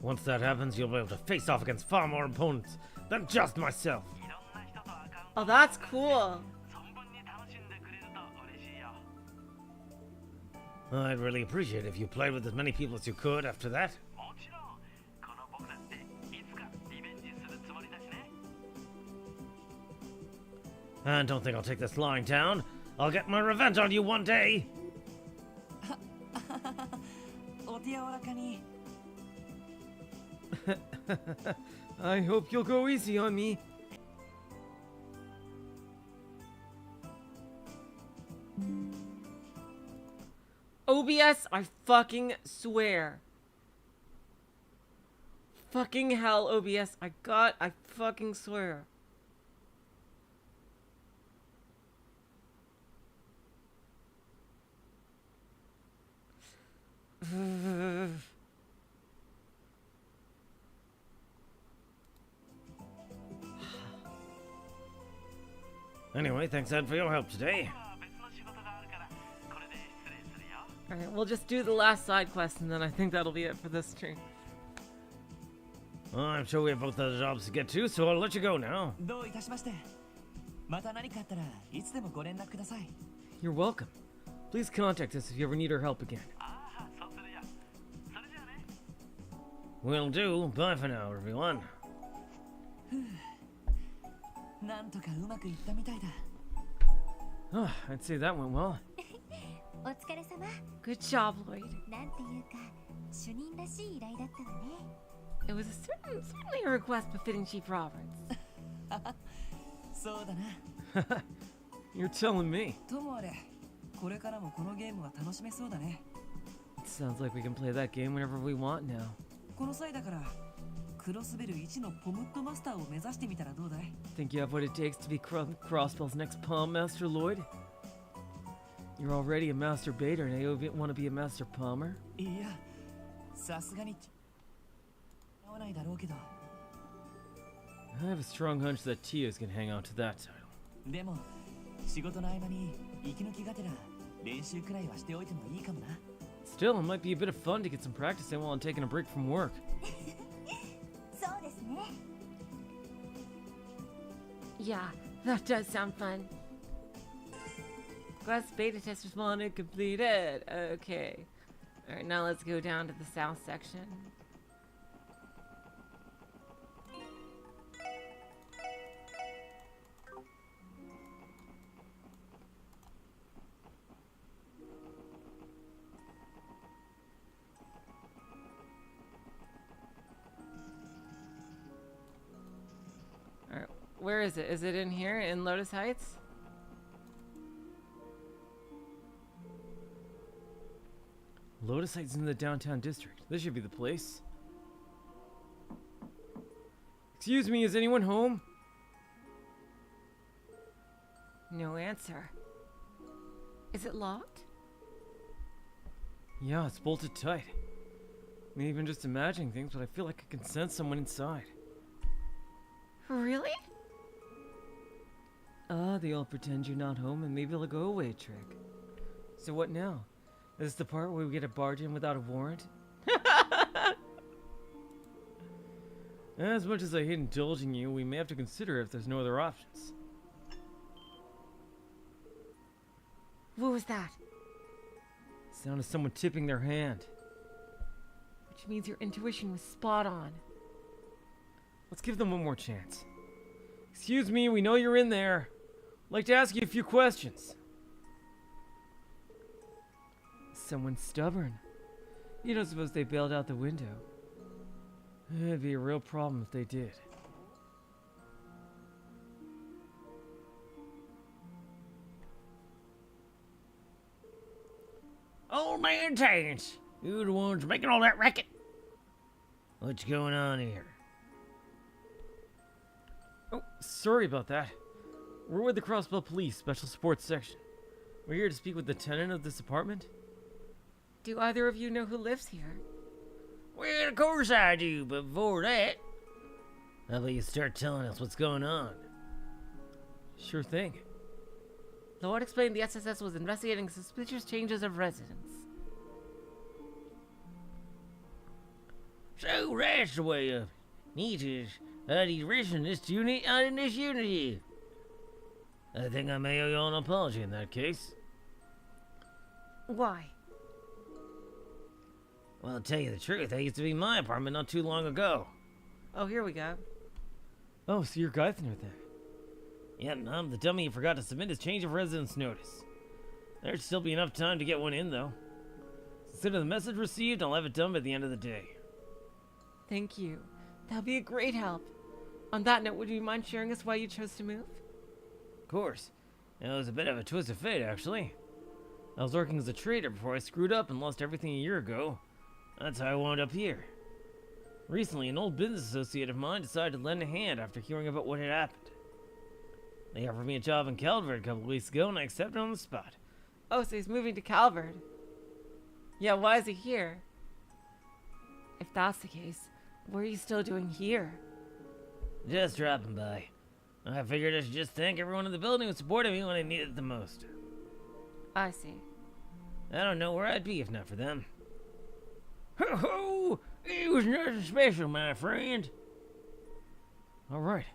Once that happens, you'll be able to face off against far more opponents than just myself. いろんな人とアカウン Oh, that's cool. 存分に楽しんでくれると嬉しいよ。 I'd really appreciate it if you played with as many people as you could after that. もちろん、この僕だっていつかリベンジするつもりだしね。 And don't think I'll take this lying down. I'll get my revenge on you one day. お手柔らかに。 I hope you'll go easy on me. OBS, I fucking swear. Fucking hell, OBS. I fucking swear. Anyway, thanks Ed for your help today. 別の仕事があるからこれで失礼するよ。 Alright, we'll just do the last side quest and then I think that'll be it for this stream. Well, I'm sure we have both other jobs to get to, so I'll let you go now. どういたしまして。また何かあったらいつでもご連絡ください。 You're welcome. Please contact us if you ever need our help again. ああ、そうするよ。それじゃあね。 Will do. Bye for now, everyone. なんとかうまくいったみたいだ。 Oh, I'd say that went well. お疲れ様。 Good job, Lloyd. なんていうか主任らしい依頼だったのね。 It was certainly a request befitting Chief Roberts. そうだな。 You're telling me. ともあれ、これからもこのゲームは楽しめそうだね。 It sounds like we can play that game whenever we want now. この際だから、クロスベル1のポムットマスターを目指してみたらどうだい？ Think you have what it takes to be Crossbell's next Palm Master, Lloyd? You're already a Master Baiter, and you want to be a Master Palmer? いや、さすがに合わないだろうけど。 I have a strong hunch that Tio's gonna hang on to that title. でも、仕事の合間に息抜きがてら練習くらいはしておいてもいいかもな。 Still, it might be a bit of fun to get some practice in while I'm taking a break from work. そうですね。 Yeah, that does sound fun. Quest beta test responded, completed. Okay. Alright, now let's go down to the south section. Alright, where is it? Is it in here in Lotus Heights? Lotus Heights in the downtown district. This should be the place. Excuse me, is anyone home? No answer. Is it locked? Yeah, it's bolted tight. I mean, even just imagining things, but I feel like I can sense someone inside. Really? They all pretend you're not home and maybe they'll go away trick. So what now? Is this the part where we get a barge in without a warrant? As much as I hate indulging you, we may have to consider if there's no other options. What was that? Sound of someone tipping their hand. Which means your intuition was spot on. Let's give them one more chance. Excuse me, we know you're in there. I'd like to ask you a few questions. Someone stubborn. You don't suppose they bailed out the window? It'd be a real problem if they did. Old man Terrence, you're the ones making all that racket. What's going on here? Oh, sorry about that. We're with the Crossbell Police Special Sports Section. We're here to speak with the tenant of this apartment. Do either of you know who lives here? Well, of course I do, but before that, how about you start telling us what's going on? Sure thing. Lord explained the SSS was investigating suspicious changes of residence. So that's the way of it. Neat is the reason this unit out in this unit here. I think I may owe you an apology in that case. Why? Well, to tell you the truth, that used to be my apartment not too long ago. Oh, here we go. Oh, so you're Geithner then. Yeah, and I'm the dummy who forgot to submit his change of residence notice. There'd still be enough time to get one in, though. Consider the message received, I'll have it done by the end of the day. Thank you. That'll be a great help. On that note, would you mind sharing us why you chose to move? Of course. It was a bit of a twist of fate, actually. I was working as a trader before I screwed up and lost everything a year ago. That's how I wound up here. Recently, an old business associate of mine decided to lend a hand after hearing about what had happened. They offered me a job in Calvert a couple weeks ago, and I accepted on the spot. Oh, so he's moving to Calvert. Yeah, why is he here? If that's the case, what are you still doing here? Just dropping by. I figured I should just thank everyone in the building who supported me when I needed it the most. I see. I don't know where I'd be if not for them. Ho ho! It was nothing special, my friend. Alright.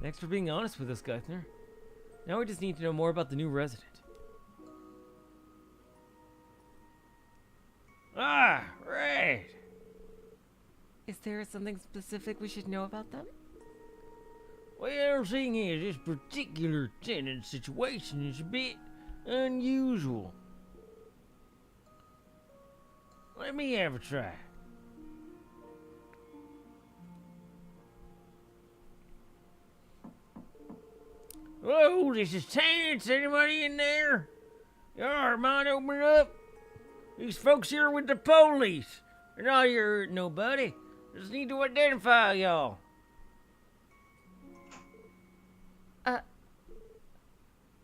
Thanks for being honest with us, Geithner. Now we just need to know more about the new resident. Ah, right. Is there something specific we should know about them? Well, seeing as this particular tenant situation is a bit unusual. Let me have a try. Whoa, this is Terrence. Anybody in there? Alright, mind open up? These folks here with the police. They're not here hurting nobody. Just need to identify y'all.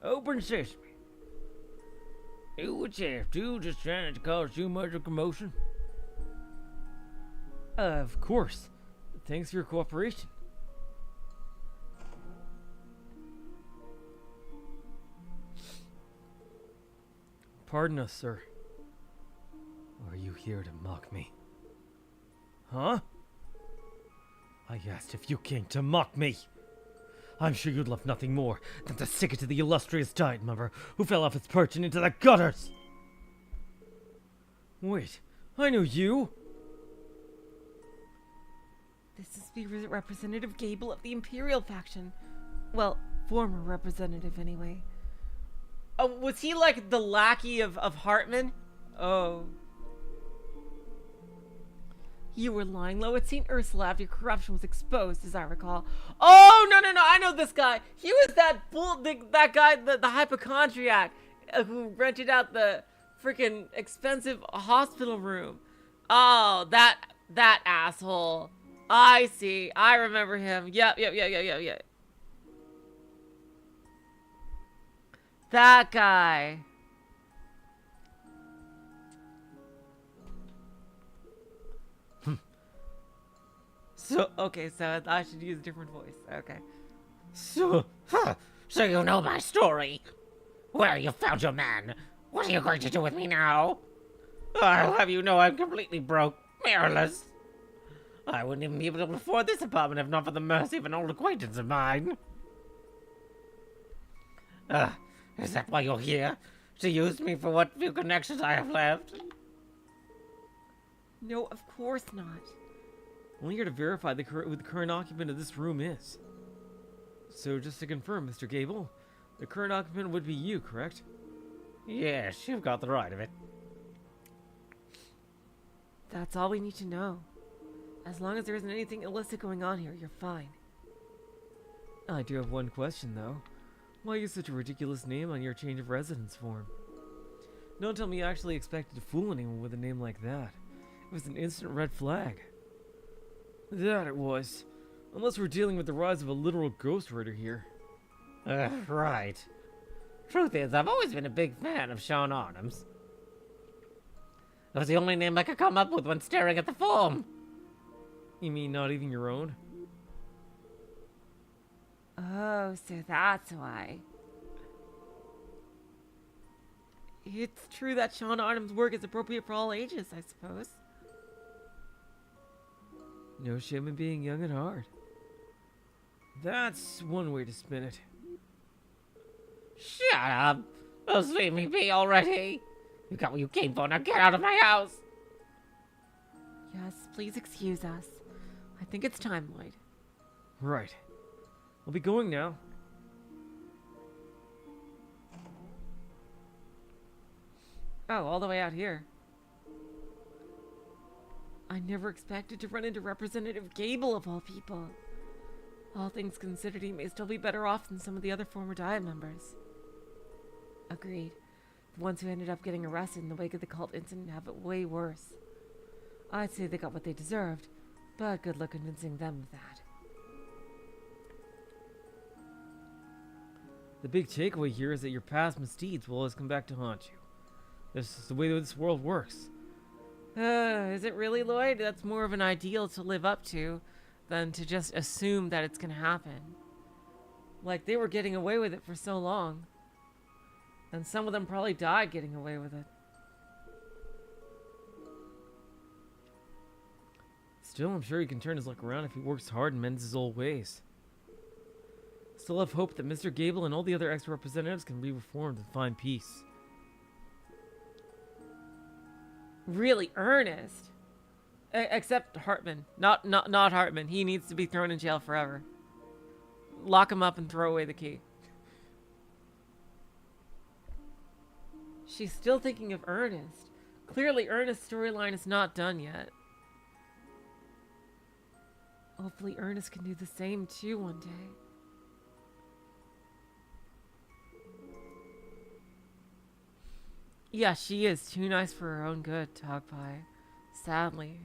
Open sesame. Do what you have to, just trying not to cause too much of a commotion. Of course. Thanks for your cooperation. Pardon us, sir. Are you here to mock me? Huh? I asked if you came to mock me. I'm sure you'd love nothing more than to stick it to the illustrious diet member who fell off his perch and into the gutters. Wait, I know you. This is the Representative Gable of the Imperial faction. Well, former representative anyway. Oh, was he like the lackey of Hartman? Oh. You were lying low at St. Ursula after your corruption was exposed, as I recall. Oh, no, I know this guy. He was that that guy, the hypochondriac, who rented out the freaking expensive hospital room. Oh, that asshole. I see. I remember him. Yep. That guy. So, okay, so I should use a different voice. Okay. So you know my story? Well, you found your man. What are you going to do with me now? I'll have you know I'm completely broke, mirrorless. I wouldn't even be able to afford this apartment if not for the mercy of an old acquaintance of mine. Is that why you're here? To use me for what few connections I have left? No, of course not. Only here to verify who the current occupant of this room is. So just to confirm, Mr. Gable, the current occupant would be you, correct? Yes, you've got the right of it. That's all we need to know. As long as there isn't anything illicit going on here, you're fine. I do have one question, though. Why use such a ridiculous name on your change of residence form? Don't tell me you actually expected to fool anyone with a name like that. It was an instant red flag. That it was. Unless we're dealing with the rise of a literal ghost rider here. Right. Truth is, I've always been a big fan of Sean Arnham's. That was the only name I could come up with when staring at the form. You mean not even your own? Oh, so that's why. It's true that Sean Arnham's work is appropriate for all ages, I suppose. No shame in being young at heart. That's one way to spin it. Shut up! Just leave me be already! You got what you came for, now get out of my house! Yes, please excuse us. I think it's time, Lloyd. Right. I'll be going now. Oh, all the way out here. I never expected to run into Representative Gable of all people. All things considered, he may still be better off than some of the other former Diet members. Agreed. The ones who ended up getting arrested in the wake of the cult incident have it way worse. I'd say they got what they deserved, but good luck convincing them of that. The big takeaway here is that your past misdeeds will always come back to haunt you. This is the way this world works. Is it really, Lloyd? That's more of an ideal to live up to than to just assume that it's gonna happen. Like, they were getting away with it for so long. And some of them probably died getting away with it. Still, I'm sure he can turn his luck around if he works hard and mends his old ways. Still have hope that Mr. Gable and all the other ex-representatives can be reformed and find peace. Really earnest. Except Hartman. Not Hartman. He needs to be thrown in jail forever. Lock him up and throw away the key. She's still thinking of Ernest. Clearly Ernest's storyline is not done yet. Hopefully Ernest can do the same too one day. Yeah, she is too nice for her own good, Tog Pie. Sadly.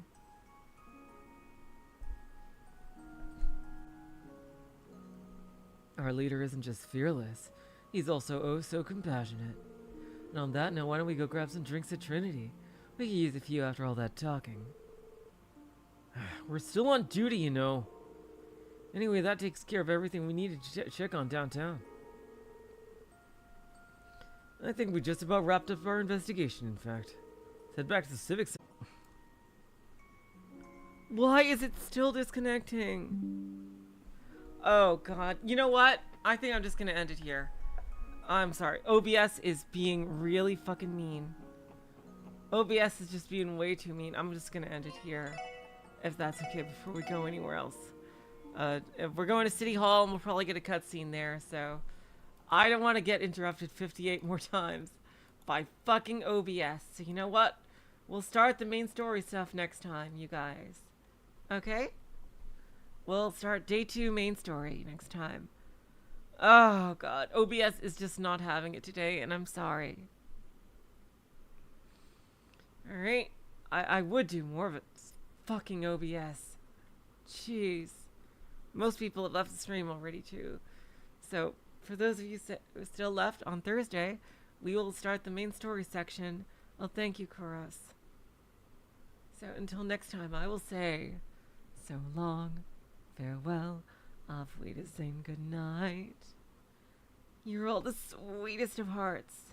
Our leader isn't just fearless, he's also oh so compassionate. And on that note, why don't we go grab some drinks at Trinity? We could use a few after all that talking. We're still on duty, you know. Anyway, that takes care of everything we needed to check on downtown. I think we just about wrapped up our investigation, in fact. Let's head back to the Civic Center. Why is it still disconnecting? Oh god. You know what? I think I'm just gonna end it here. I'm sorry. OBS is being really fucking mean. OBS is just being way too mean. I'm just gonna end it here. If that's okay before we go anywhere else. If we're going to City Hall, and we'll probably get a cutscene there, so... I don't want to get interrupted 58 more times by fucking OBS. So you know what? We'll start the main story stuff next time, you guys. Okay? We'll start day 2 main story next time. Oh god, OBS is just not having it today, and I'm sorry. Alright, I would do more of it. Fucking OBS. Jeez. Most people have left the stream already too. So, for those of you still left on Thursday, we will start the main story section. Well, thank you, Koros. So until next time, I will say, so long, farewell, off way to saying goodnight. You're all the sweetest of hearts.